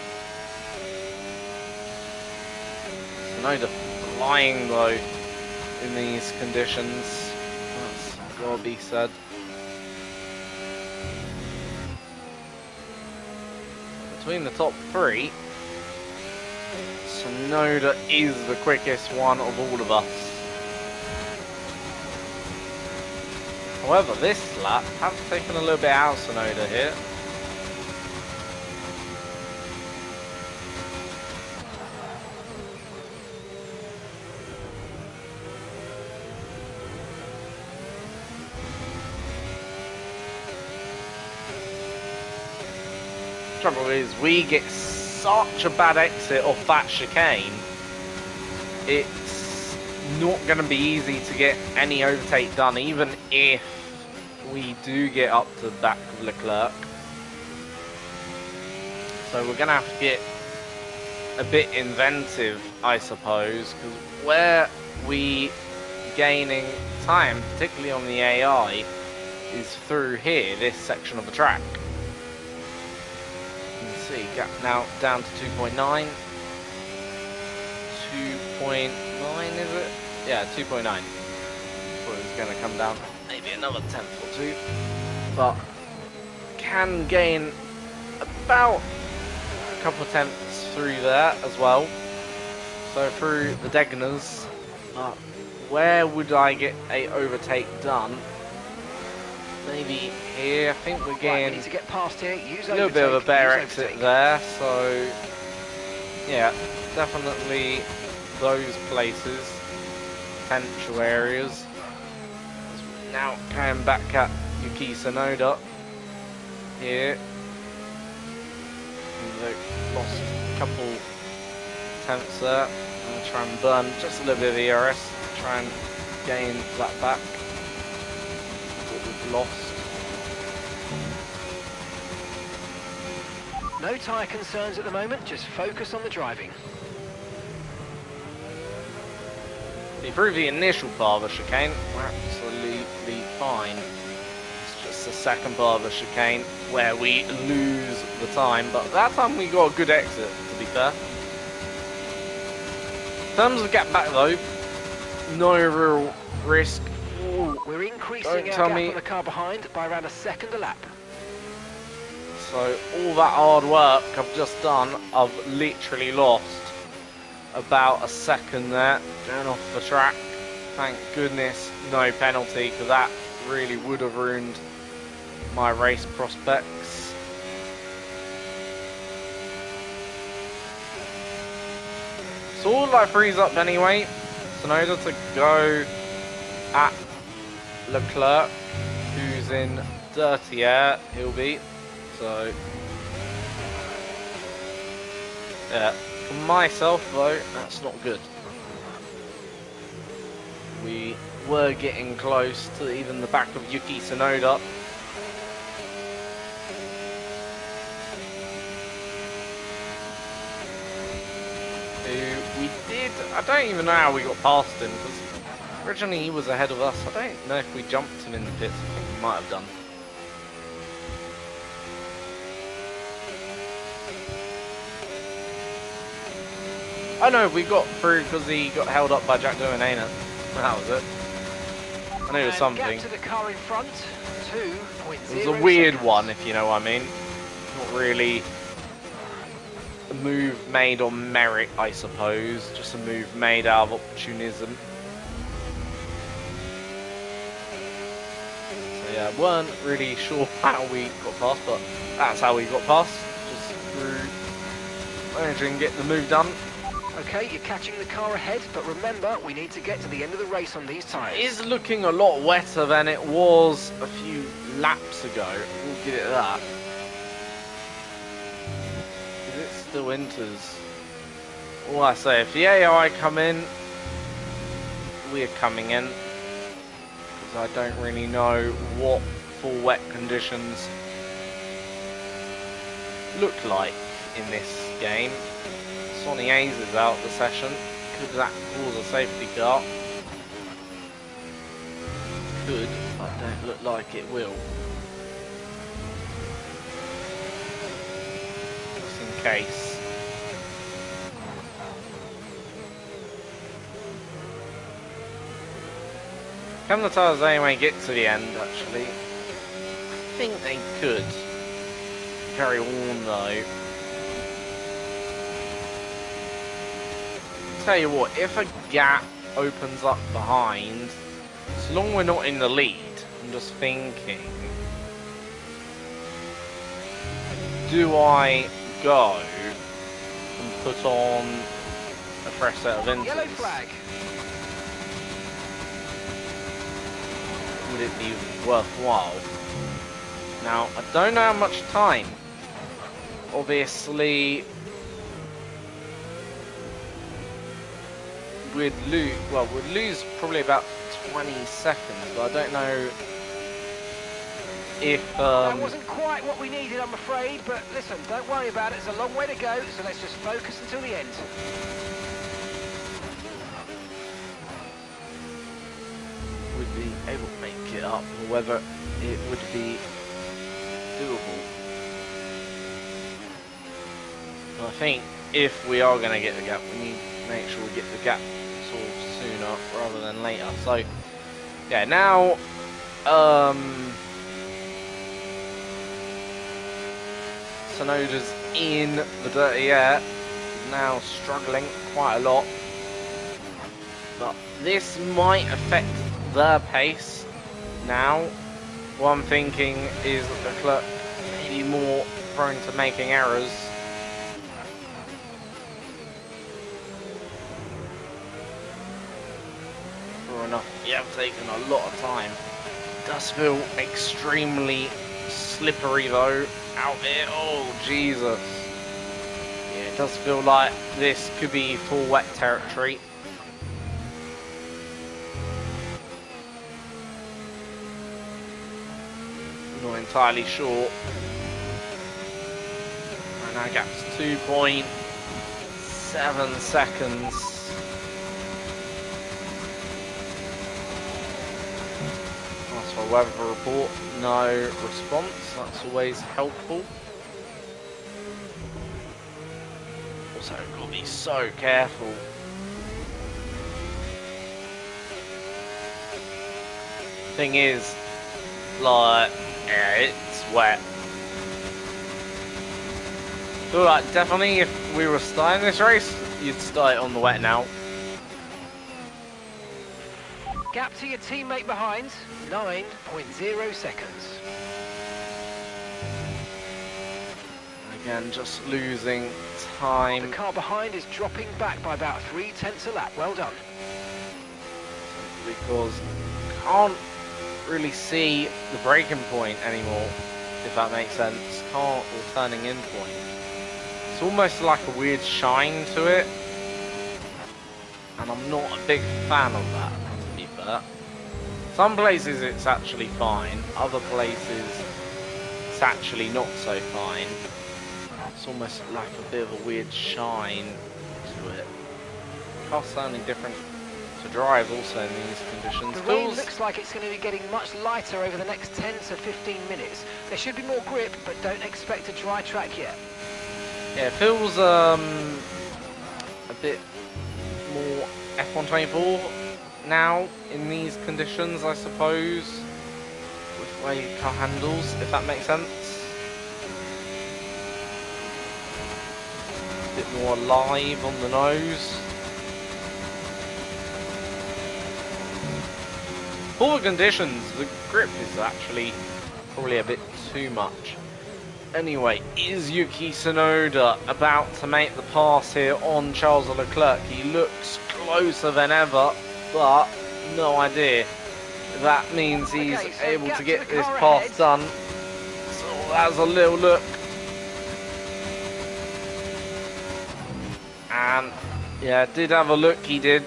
Speaker 1: Tsunoda flying though in these conditions. That's gotta be said. Between the top three, Tsunoda is the quickest one of all of us. However, this lap has taken a little bit out of Tsunoda here. Trouble is, we get such a bad exit off that chicane. It's not going to be easy to get any overtake done, even if we do get up to the back of Leclerc. So we're going to have to get a bit inventive, I suppose, because where we gaining time, particularly on the AI, is through here, this section of the track. You can see gap now down to 2.9. 2.9 is it? Yeah, 2.9. Thought it was going to come down maybe another tenth or two, but can gain about a couple of tenths through there as well. So through the Degners, where would I get a overtake done? Maybe here. I think we're getting
Speaker 2: we need to get past here. Use
Speaker 1: a little bit of a better exit there. So yeah, definitely those places, potential areas. Now going back at Yuki Tsunoda here. Lost a couple tenths there. I'm going to try and burn just a little bit of ERS. Try and gain that back. What we've lost.
Speaker 2: No tyre concerns at the moment, just focus on the driving.
Speaker 1: Through the initial part of the chicane, we're absolutely fine. It's just the second part of the chicane where we lose the time, but that time we got a good exit, to be fair. In terms of gap back though, no real risk.
Speaker 2: Ooh, we're increasing our gap on the car behind by around a second a lap.
Speaker 1: So all that hard work I've just done, I've literally lost about a second there, going off the track. Thank goodness, no penalty, because that really would have ruined my race prospects. So all that frees up anyway, Tsunoda to go at Leclerc, who's in dirty air, he'll be. So, yeah. For myself though, that's not good. We were getting close to even the back of Yuki Tsunoda. Who we did, I don't even know how we got past him, because originally he was ahead of us. I don't know if we jumped him in the pits, I think we might have done. Oh no, we got through because he got held up by Jack Dominana. That was it. I knew it was something.
Speaker 2: To the car in front, 2.0
Speaker 1: it was a weird one, if you know what I mean. Not really a move made on merit, I suppose. Just a move made out of opportunism. So yeah, weren't really sure how we got past, but that's how we got past. Just through managing to get the move done.
Speaker 2: Okay, you're catching the car ahead, but remember, we need to get to the end of the race on these tyres.
Speaker 1: It is looking a lot wetter than it was a few laps ago. We'll give it that. It still enters. All I say, if the AI come in, we're coming in. Because I don't really know what full wet conditions look like in this game. Sonny Hayes is out the session. Could that cause a safety car? Could, but don't look like it will. Just in case. Can the tyres anyway get to the end, actually? I think they could. Carry on, though. Tell you what, if a gap opens up behind, as long as we're not in the lead, I'm just thinking, do I go and put on a fresh set of inters?
Speaker 2: Yellow flag.
Speaker 1: Would it be worthwhile? Now, I don't know how much time. Obviously, we'd lose probably about 20 seconds, but I don't know if...
Speaker 2: That wasn't quite what we needed, I'm afraid, but listen, don't worry about it. It's a long way to go, so let's just focus until the end.
Speaker 1: Would be able to make it up, or whether it would be doable. I think if we are going to get the gap, we need to make sure we get the gap sort of sooner rather than later. So, yeah, now, Tsunoda's in the dirty air, now struggling quite a lot. But this might affect their pace now. What I'm thinking is that Leclerc may be more prone to making errors. You have taken a lot of time. It does feel extremely slippery though out here. Oh Jesus. Yeah, it does feel like this could be full wet territory. Not entirely sure. And now gap's 2.7 seconds. For weather report, no response. That's always helpful. Also, got to be so careful. Thing is, like, yeah, it's wet. So, like, definitely, if we were starting this race, you'd start it on the wet now.
Speaker 2: Gap to your teammate behind, 9.0 seconds.
Speaker 1: Again, just losing time.
Speaker 2: The car behind is dropping back by about 0.3 a lap. Well done.
Speaker 1: Because can't really see the braking point anymore, if that makes sense. Can't, or turning in point. It's almost like a weird shine to it. And I'm not a big fan of that. Some places it's actually fine, other places it's actually not so fine. It's almost like a bit of a weird shine to it. Car's sounding different to drive also in these conditions.
Speaker 2: The rain looks like it's going to be getting much lighter over the next 10 to 15 minutes. There should be more grip, but don't expect a dry track yet.
Speaker 1: Yeah, it feels a bit more F124 now in these conditions, I suppose, with the way the car handles, if that makes sense. A bit more alive on the nose. For the conditions, the grip is actually probably a bit too much. Anyway, is Yuki Tsunoda about to make the pass here on Charles Leclerc? He looks closer than ever, but no idea. That means he's able to get this pass done. So that's a little look. And yeah, did have a look, he did.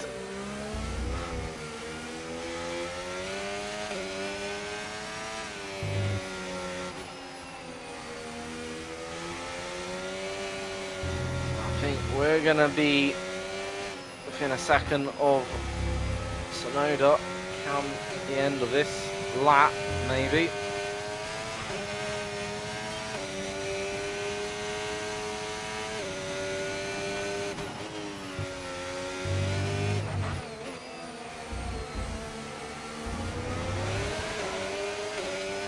Speaker 1: We're going to be within a second of Tsunoda come the end of this lap, maybe.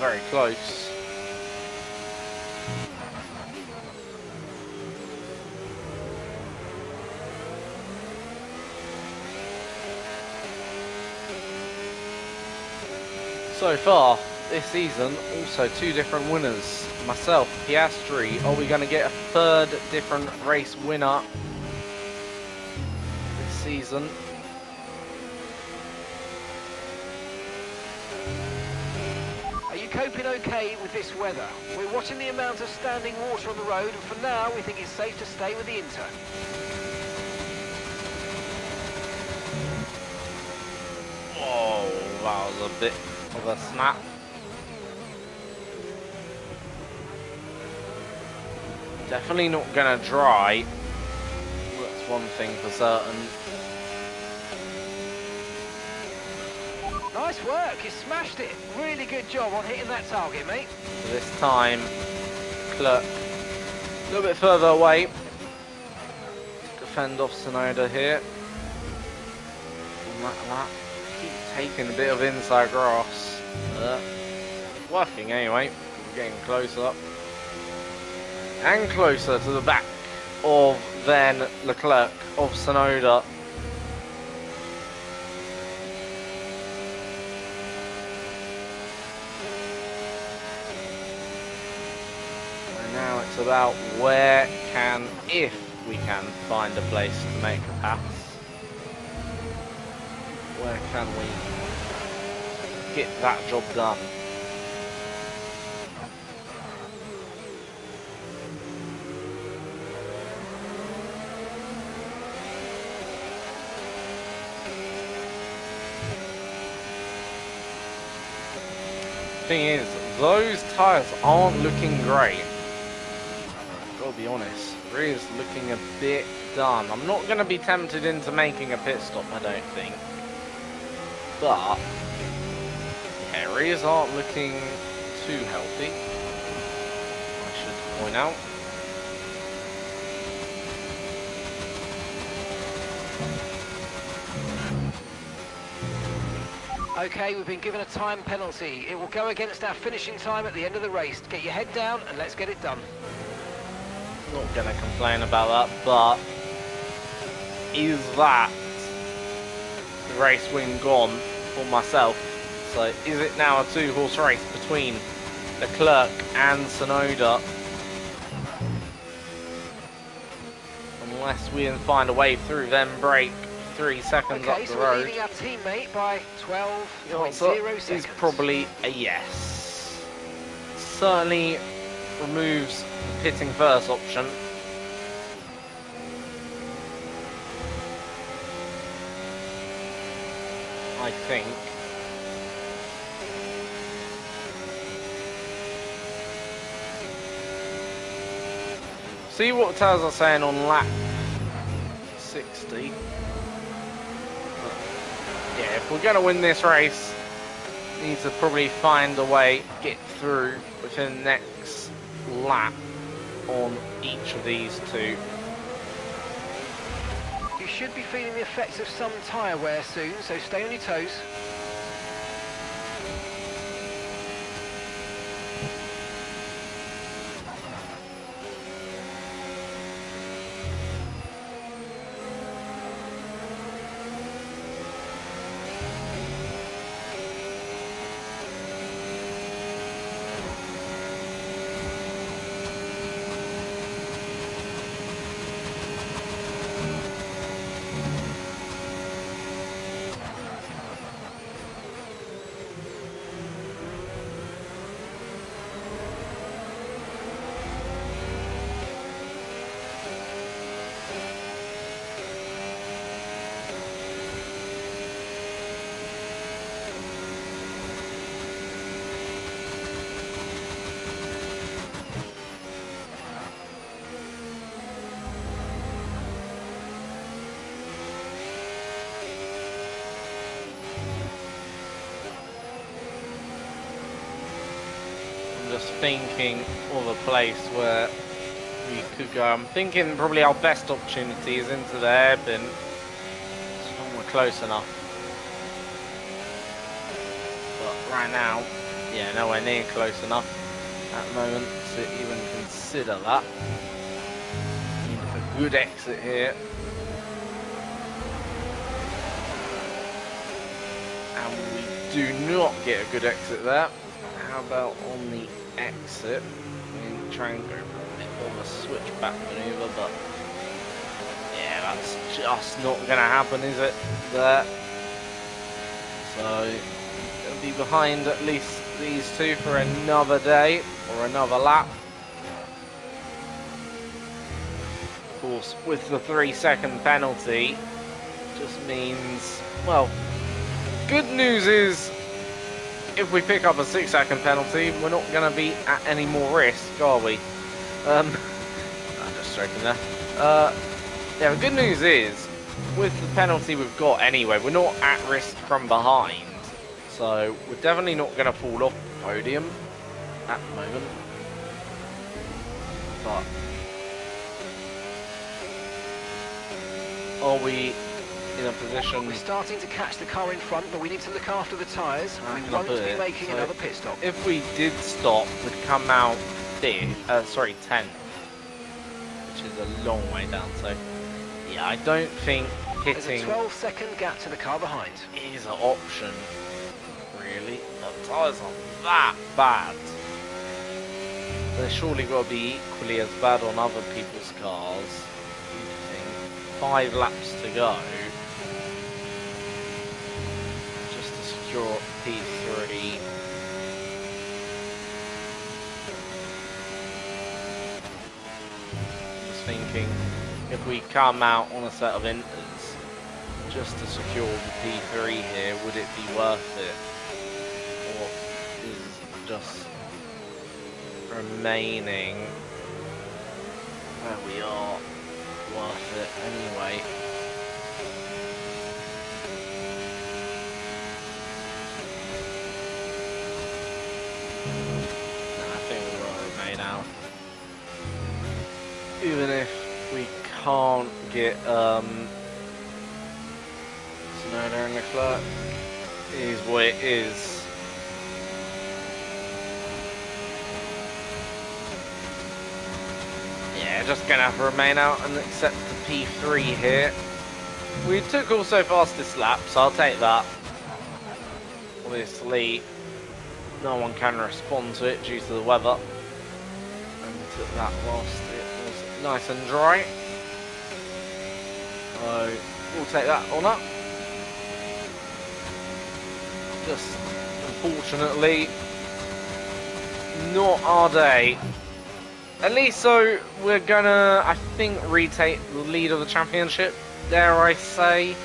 Speaker 1: very close. So far this season, also 2 different winners. Myself, Piastri. Are we going to get a 3rd different race winner this season?
Speaker 2: Are you coping okay with this weather? We're watching the amount of standing water on the road, and for now we think it's safe to stay with the Inter.
Speaker 1: Whoa, that was a bit of a snap. Definitely not gonna dry. That's one thing for certain.
Speaker 2: Nice work, you smashed it. Really good job on hitting that target, mate.
Speaker 1: This time, Leclerc a little bit further away. Defend off Tsunoda here. That. Keep taking a bit of inside grass. Working anyway. We're getting closer. And closer to the back of then Leclerc of Tsunoda. And now it's about if we can find a place to make a pass. Where can we get that job done? Thing is, those tyres aren't looking great. Gotta be honest, rear's looking a bit done. I'm not gonna be tempted into making a pit stop, I don't think. But yeah, rears aren't looking too healthy, I should point out.
Speaker 2: Okay, we've been given a time penalty. It will go against our finishing time at the end of the race. Get your head down and let's get it done.
Speaker 1: Not gonna complain about that, but is that the race win gone for myself? So is it now a 2-horse race between Leclerc and Tsunoda? Unless we can find a way through, then break 3 seconds up the
Speaker 2: so
Speaker 1: road.
Speaker 2: we're leading our teammate by 12.0 seconds.
Speaker 1: Is probably a yes. Certainly removes the pitting first option. I think. See what tires are saying on lap 60. Yeah, if we're going to win this race, we need to probably find a way, get through within the next lap on each of these 2.
Speaker 2: You should be feeling the effects of some tyre wear soon, so stay on your toes.
Speaker 1: Just thinking of a place where we could go. I'm thinking probably our best opportunity is into the hairpin. So we're close enough. But right now, Yeah, nowhere near close enough at the moment to even consider that. Need a good exit here. And we do not get a good exit there. How about on the exit? We try and go for a bit more of a switchback maneuver, but yeah, that's just not going to happen, is it? There. So it'll be behind at least these two for another day or another lap. Of course, with the 3-second penalty, just means, well, good news is if we pick up a 6-second penalty, we're not going to be at any more risk, are we? I'm just joking there. Yeah, the good news is, with the penalty we've got anyway, we're not at risk from behind. So we're definitely not going to fall off the podium at the moment. But are we in a position?
Speaker 2: We're starting to catch the car in front, but we need to look after the tyres. We won't be making another pit stop.
Speaker 1: If we did stop, we'd come out 10th, which is a long way down. So yeah, I don't think hitting.
Speaker 2: There's a 12-second gap to the car behind.
Speaker 1: Is an option, really. The tyres are that bad. They're surely got to be equally as bad on other people's cars. 5 laps to go. Just to secure P3. Just thinking, if we come out on a set of inters, just to secure the P3 here, would it be worth it? Or is just remaining where we are worth it anyway? I think we'll remain out. Even if we can't get Tsunoda and Leclerc, it is what it is. Yeah, just gonna have to remain out and accept the P3 here. We took also fastest lap, so I'll take that. Obviously, no one can respond to it due to the weather. And we took that whilst it was nice and dry. So, we'll take that on up. Just, unfortunately, not our day. At least so we're gonna, I think, retake the lead of the championship, dare I say.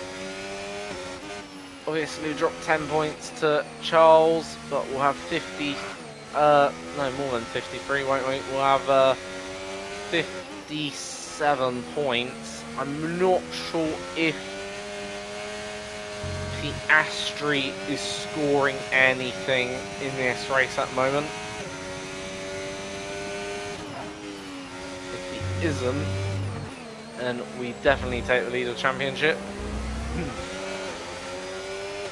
Speaker 1: Obviously drop 10 points to Charles, but we'll have 50, no, more than 53, won't we? We'll have 57 points. I'm not sure if the Astri is scoring anything in this race at the moment. Isn't, and we definitely take the lead of the championship.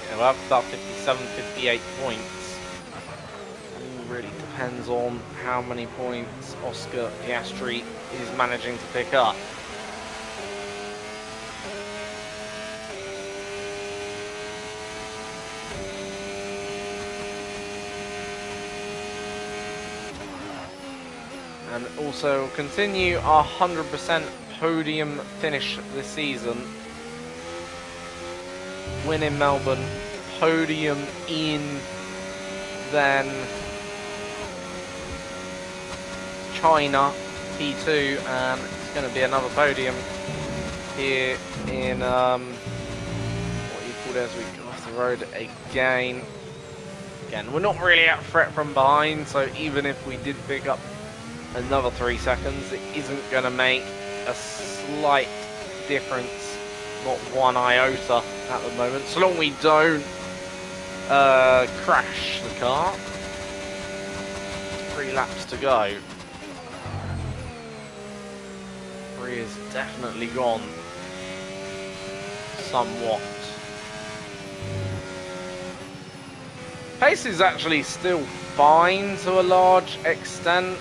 Speaker 1: Yeah, we'll have about 57, 58 points. It really depends on how many points Oscar Piastri is managing to pick up. And also continue our 100% podium finish this season. Win in Melbourne, podium in then China, P2, and it's going to be another podium here in what you call it as we go off the road again. Again, we're not really at threat from behind, so even if we did pick up another 3 seconds, it isn't going to make a slight difference, not one iota at the moment, so long we don't crash the car. 3 laps to go. 3 is definitely gone somewhat. Pace is actually still fine to a large extent,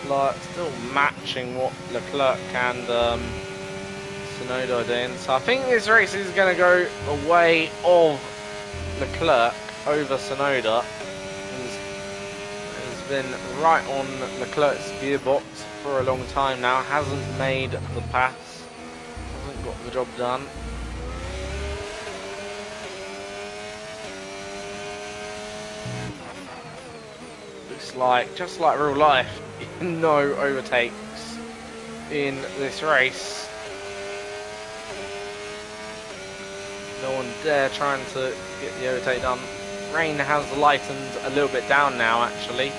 Speaker 1: like still matching what Leclerc and Tsunoda are doing. So I think this race is going to go the way of Leclerc over Tsunoda. Has been right on Leclerc's gearbox for a long time now, hasn't made the pass, hasn't got the job done. Looks like, just like real life, no overtakes in this race. No one dare trying to get the overtake done. Rain has lightened a little bit down now, actually.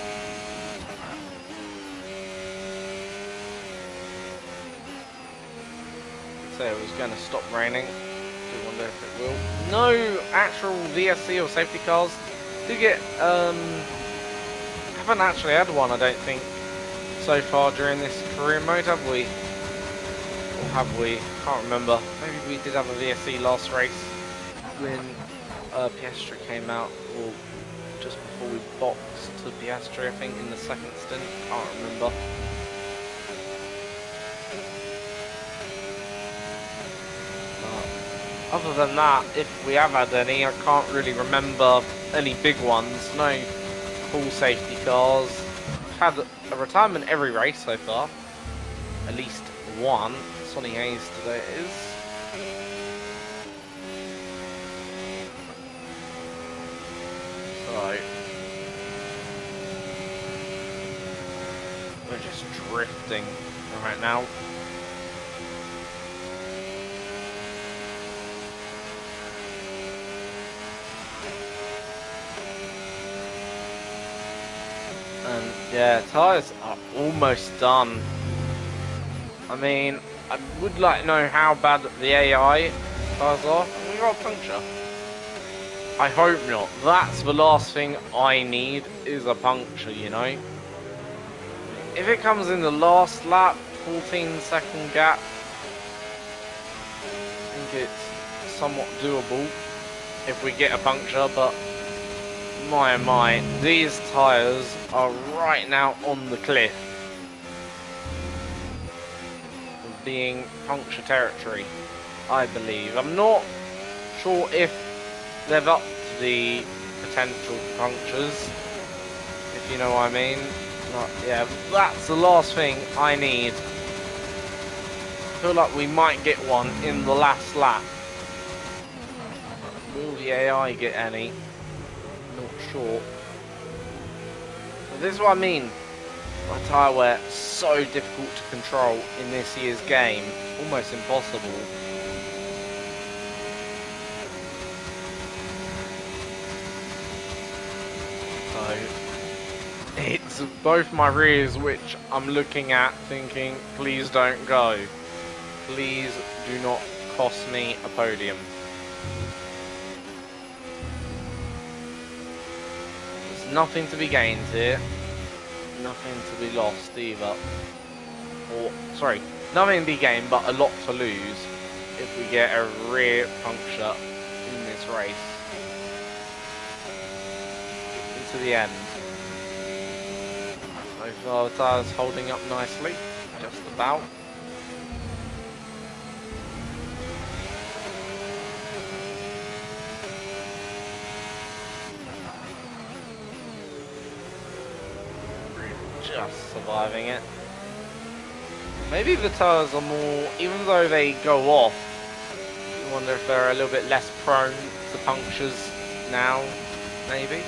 Speaker 1: So it was going to stop raining. Do wonder if it will. No actual VSC or safety cars. Do get haven't actually had one, I don't think, so far during this career mode, have we? Or have we? Can't remember. Maybe we did have a VSC last race when Piastri came out, or just before we boxed to Piastri, I think, in the second stint. Can't remember. Other than that, if we have had any, I can't really remember any big ones. No full safety cars. Had a retirement every race so far. At least one. Sonny Hayes today it is. So we're just drifting right now. And yeah, tyres are almost done. I mean, I would like to know how bad the AI tyres are. We got a puncture. I hope not. That's the last thing I need, is a puncture, you know. If it comes in the last lap, 14-second gap, I think it's somewhat doable if we get a puncture, but my oh my, these tyres are right now on the cliff of being puncture territory, I believe. I'm not sure if they're up to the potential punctures, if you know what I mean. But yeah, that's the last thing I need. I feel like we might get one in the last lap. Will the AI get any? Not sure. But this is what I mean. My tyre wear so difficult to control in this year's game, almost impossible. So it's both my rears which I'm looking at, thinking, please don't go. Please do not cost me a podium. Nothing to be gained here, nothing to be lost either. Or, sorry, nothing to be gained, but a lot to lose if we get a rear puncture in this race. Into the end. So far the tyres holding up nicely, just about. Just surviving it. Maybe the tyres are more, even though they go off, I wonder if they're a little bit less prone to punctures now, maybe.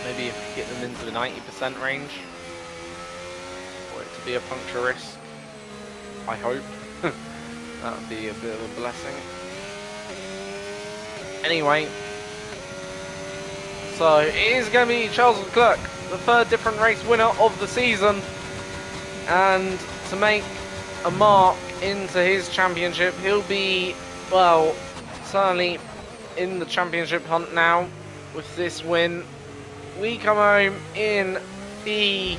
Speaker 1: Maybe if you get them into the 90% range, for it to be a puncture risk. I hope. That would be a bit of a blessing. Anyway, so it is going to be Charles Leclerc, the third different race winner of the season, and to make a mark into his championship, he'll be, well, certainly in the championship hunt now with this win. We come home in P3.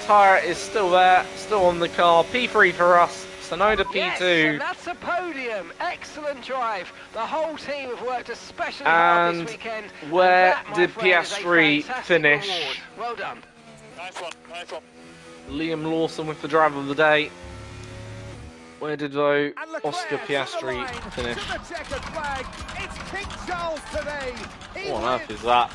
Speaker 1: Tyre is still there, still on the car. P3 for us, Tsunoda P2.
Speaker 2: Yes, and that's a podium. Excellent drive. The whole team have worked especially hard this weekend.
Speaker 1: Where
Speaker 2: that,
Speaker 1: did Piastri finish?
Speaker 2: Reward. Well done.
Speaker 5: Nice one, nice one.
Speaker 1: Liam Lawson with the driver of the day. Where did Oscar Piastri finish?
Speaker 3: It's King Charles today.
Speaker 1: What on earth is that?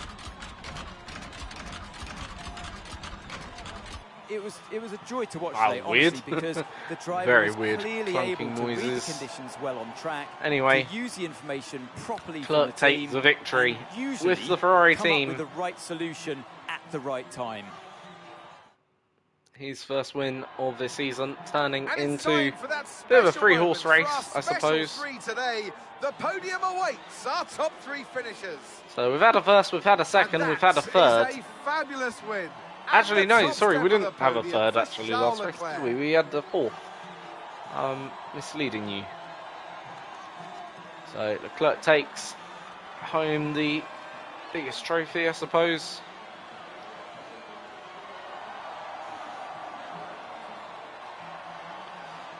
Speaker 4: It was a joy to watch
Speaker 1: Wow,
Speaker 4: today,
Speaker 1: weird.
Speaker 4: honestly, because the driver
Speaker 1: Very
Speaker 4: was
Speaker 1: weird.
Speaker 4: clearly able
Speaker 1: Clunking
Speaker 4: to read
Speaker 1: noises.
Speaker 4: the conditions well on track,
Speaker 1: Anyway,
Speaker 4: to use the information properly
Speaker 1: Leclerc
Speaker 4: from the team,
Speaker 1: takes the victory
Speaker 4: and usually
Speaker 1: with the Ferrari
Speaker 4: come
Speaker 1: team.
Speaker 4: up with the right solution at the right time.
Speaker 1: His first win of this season, turning
Speaker 3: And
Speaker 1: into a
Speaker 3: a
Speaker 1: bit of a three-horse race, I suppose.
Speaker 3: Today, the podium awaits our top 3 finishers.
Speaker 1: So we've had a first, we've had a second, we've had a third.
Speaker 3: Is a fabulous win.
Speaker 1: Actually,
Speaker 3: At the
Speaker 1: no,
Speaker 3: top
Speaker 1: sorry,
Speaker 3: step
Speaker 1: we
Speaker 3: of
Speaker 1: didn't
Speaker 3: the
Speaker 1: have a
Speaker 3: podium
Speaker 1: third
Speaker 3: for
Speaker 1: actually
Speaker 3: Charles
Speaker 1: last race,
Speaker 3: Leclerc.
Speaker 1: did we? We had the fourth. Misleading you. So Leclerc takes home the biggest trophy, I suppose.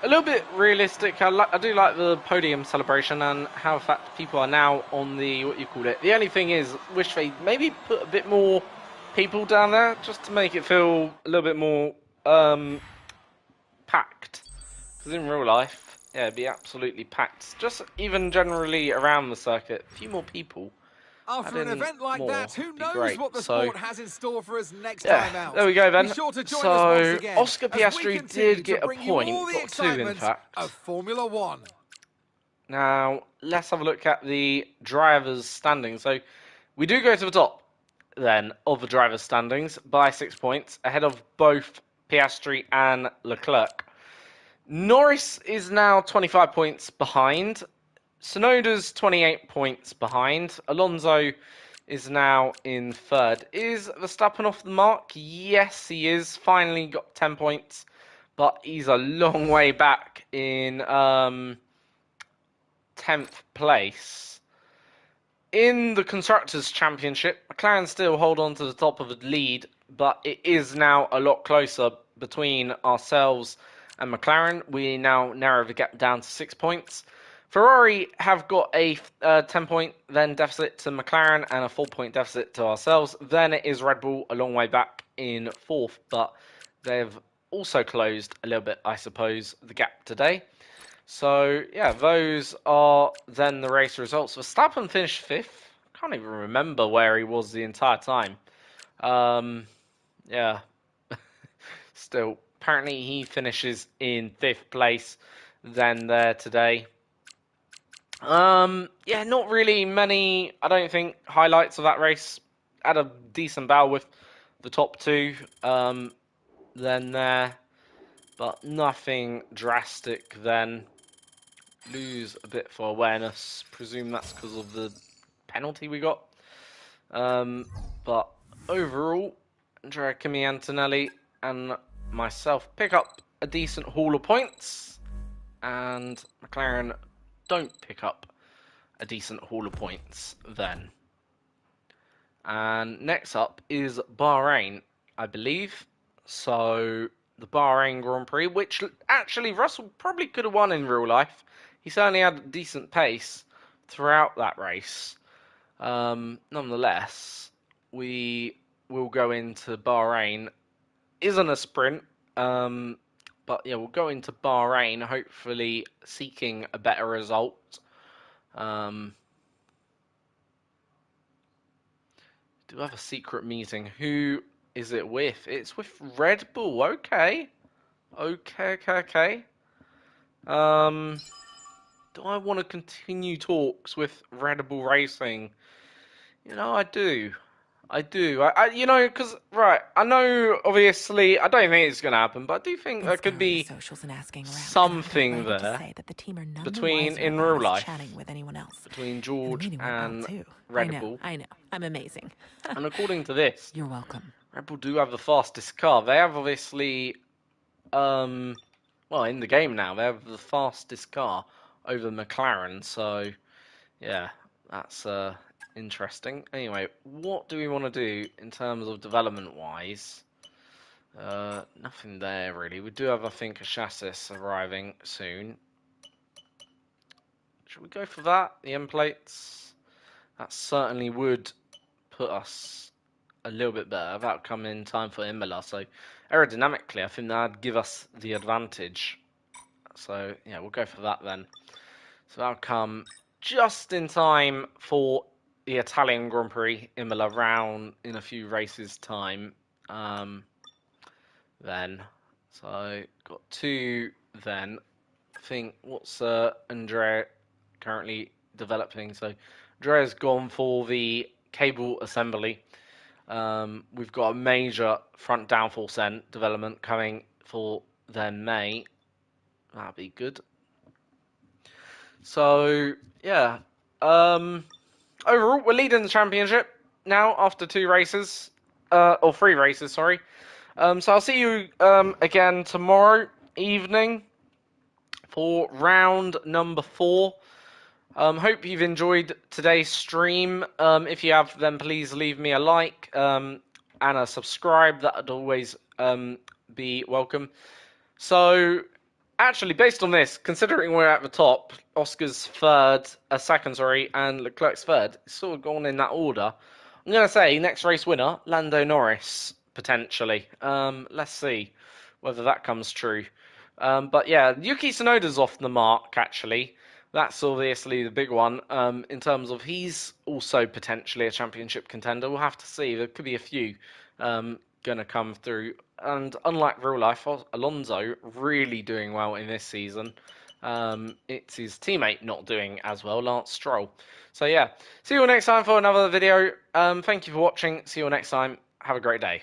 Speaker 1: A little bit realistic. I do like the podium celebration and how, in fact, people are now on the, what you call it. The only thing is, wish they maybe put a bit more people down there just to make it feel a little bit more packed. Because in real life, yeah, it'd be absolutely packed. Just even generally around the circuit, a few more people.
Speaker 3: After an event like that, who knows what the sport has in store for us next time out?
Speaker 1: There we go then.
Speaker 3: Be sure to join us
Speaker 1: So
Speaker 3: once again
Speaker 1: Oscar
Speaker 3: as we
Speaker 1: Piastri
Speaker 3: continue
Speaker 1: did get
Speaker 3: to
Speaker 1: a
Speaker 3: bring you
Speaker 1: point,
Speaker 3: all the
Speaker 1: got 2 in
Speaker 3: excitement
Speaker 1: fact.
Speaker 3: of Formula One.
Speaker 1: Now, let's have a look at the drivers' standings. So, we do go to the top, then, of the drivers' standings by 6 points, ahead of both Piastri and Leclerc. Norris is now 25 points behind. Tsunoda's 28 points behind. Alonso is now in third. Is Verstappen off the mark? Yes, he is. Finally got 10 points, but he's a long way back in 10th place. In the Constructors' Championship, McLaren still hold on to the top of the lead, but it is now a lot closer between ourselves and McLaren. We now narrow the gap down to 6 points. Ferrari have got a 10-point then deficit to McLaren and a 4-point deficit to ourselves. Then it is Red Bull a long way back in 4th, but they've also closed a little bit, I suppose, the gap today. So, yeah, those are then the race results. Verstappen finished 5th. I can't even remember where he was the entire time. Yeah. Still, apparently he finishes in 5th place then there today. Yeah, not really many, I don't think, highlights of that race. Had a decent battle with the top 2 then there, but nothing drastic then. Lose a bit for awareness. Presume that's because of the penalty we got. But overall, Andrea Kimi Antonelli and myself pick up a decent haul of points, and McLaren don't pick up a decent haul of points then. And next up is Bahrain, I believe. So the Bahrain Grand Prix, which actually Russell probably could have won in real life. He certainly had a decent pace throughout that race. Nonetheless, we will go into Bahrain. Isn't a sprint, but yeah, we'll go into Bahrain, hopefully seeking a better result. Do we have a secret meeting? Who is it with? It's with Red Bull. Okay. Do I want to continue talks with Red Bull Racing? You know, I do. You know, because, right, I know, obviously, I don't think it's going to happen, but I do think there could be something there between, in real life, between George and Red Bull.
Speaker 6: I know. I'm amazing.
Speaker 1: And according to this,
Speaker 6: You're welcome.
Speaker 1: Red Bull do have the fastest car. They have, obviously, well, in the game now, they have the fastest car over McLaren, so, yeah, that's, interesting. Anyway, what do we want to do in terms of development-wise? Nothing there really. We do have, I think, a chassis arriving soon. Should we go for that? The end plates? That certainly would put us a little bit better. That'll come in time for Imola. So aerodynamically, I think that'd give us the advantage. So yeah, we'll go for that then. So that'll come just in time for the Italian Grand Prix Imola round in a few races' time. Then, so got 2 then. I think, what's Andrea currently developing? So Andrea's gone for the cable assembly. We've got a major front downforce end development coming for then May. That'd be good. So, yeah. Overall, we're leading the championship now after 2 races. Or 3 races, sorry. So I'll see you again tomorrow evening for round number 4. Hope you've enjoyed today's stream. If you have, then please leave me a like and a subscribe. That would always be welcome. So, actually, based on this, considering we're at the top, Oscar's second, and Leclerc's third, it's sort of gone in that order. I'm going to say next race winner, Lando Norris, potentially. Let's see whether that comes true. But yeah, Yuki Tsunoda's off the mark, actually. That's obviously the big one in terms of he's also potentially a championship contender. We'll have to see. There could be a few going to come through. And unlike real life, Alonso really doing well in this season. It's his teammate not doing as well, Lance Stroll. So yeah, see you all next time for another video. Thank you for watching. See you all next time. Have a great day.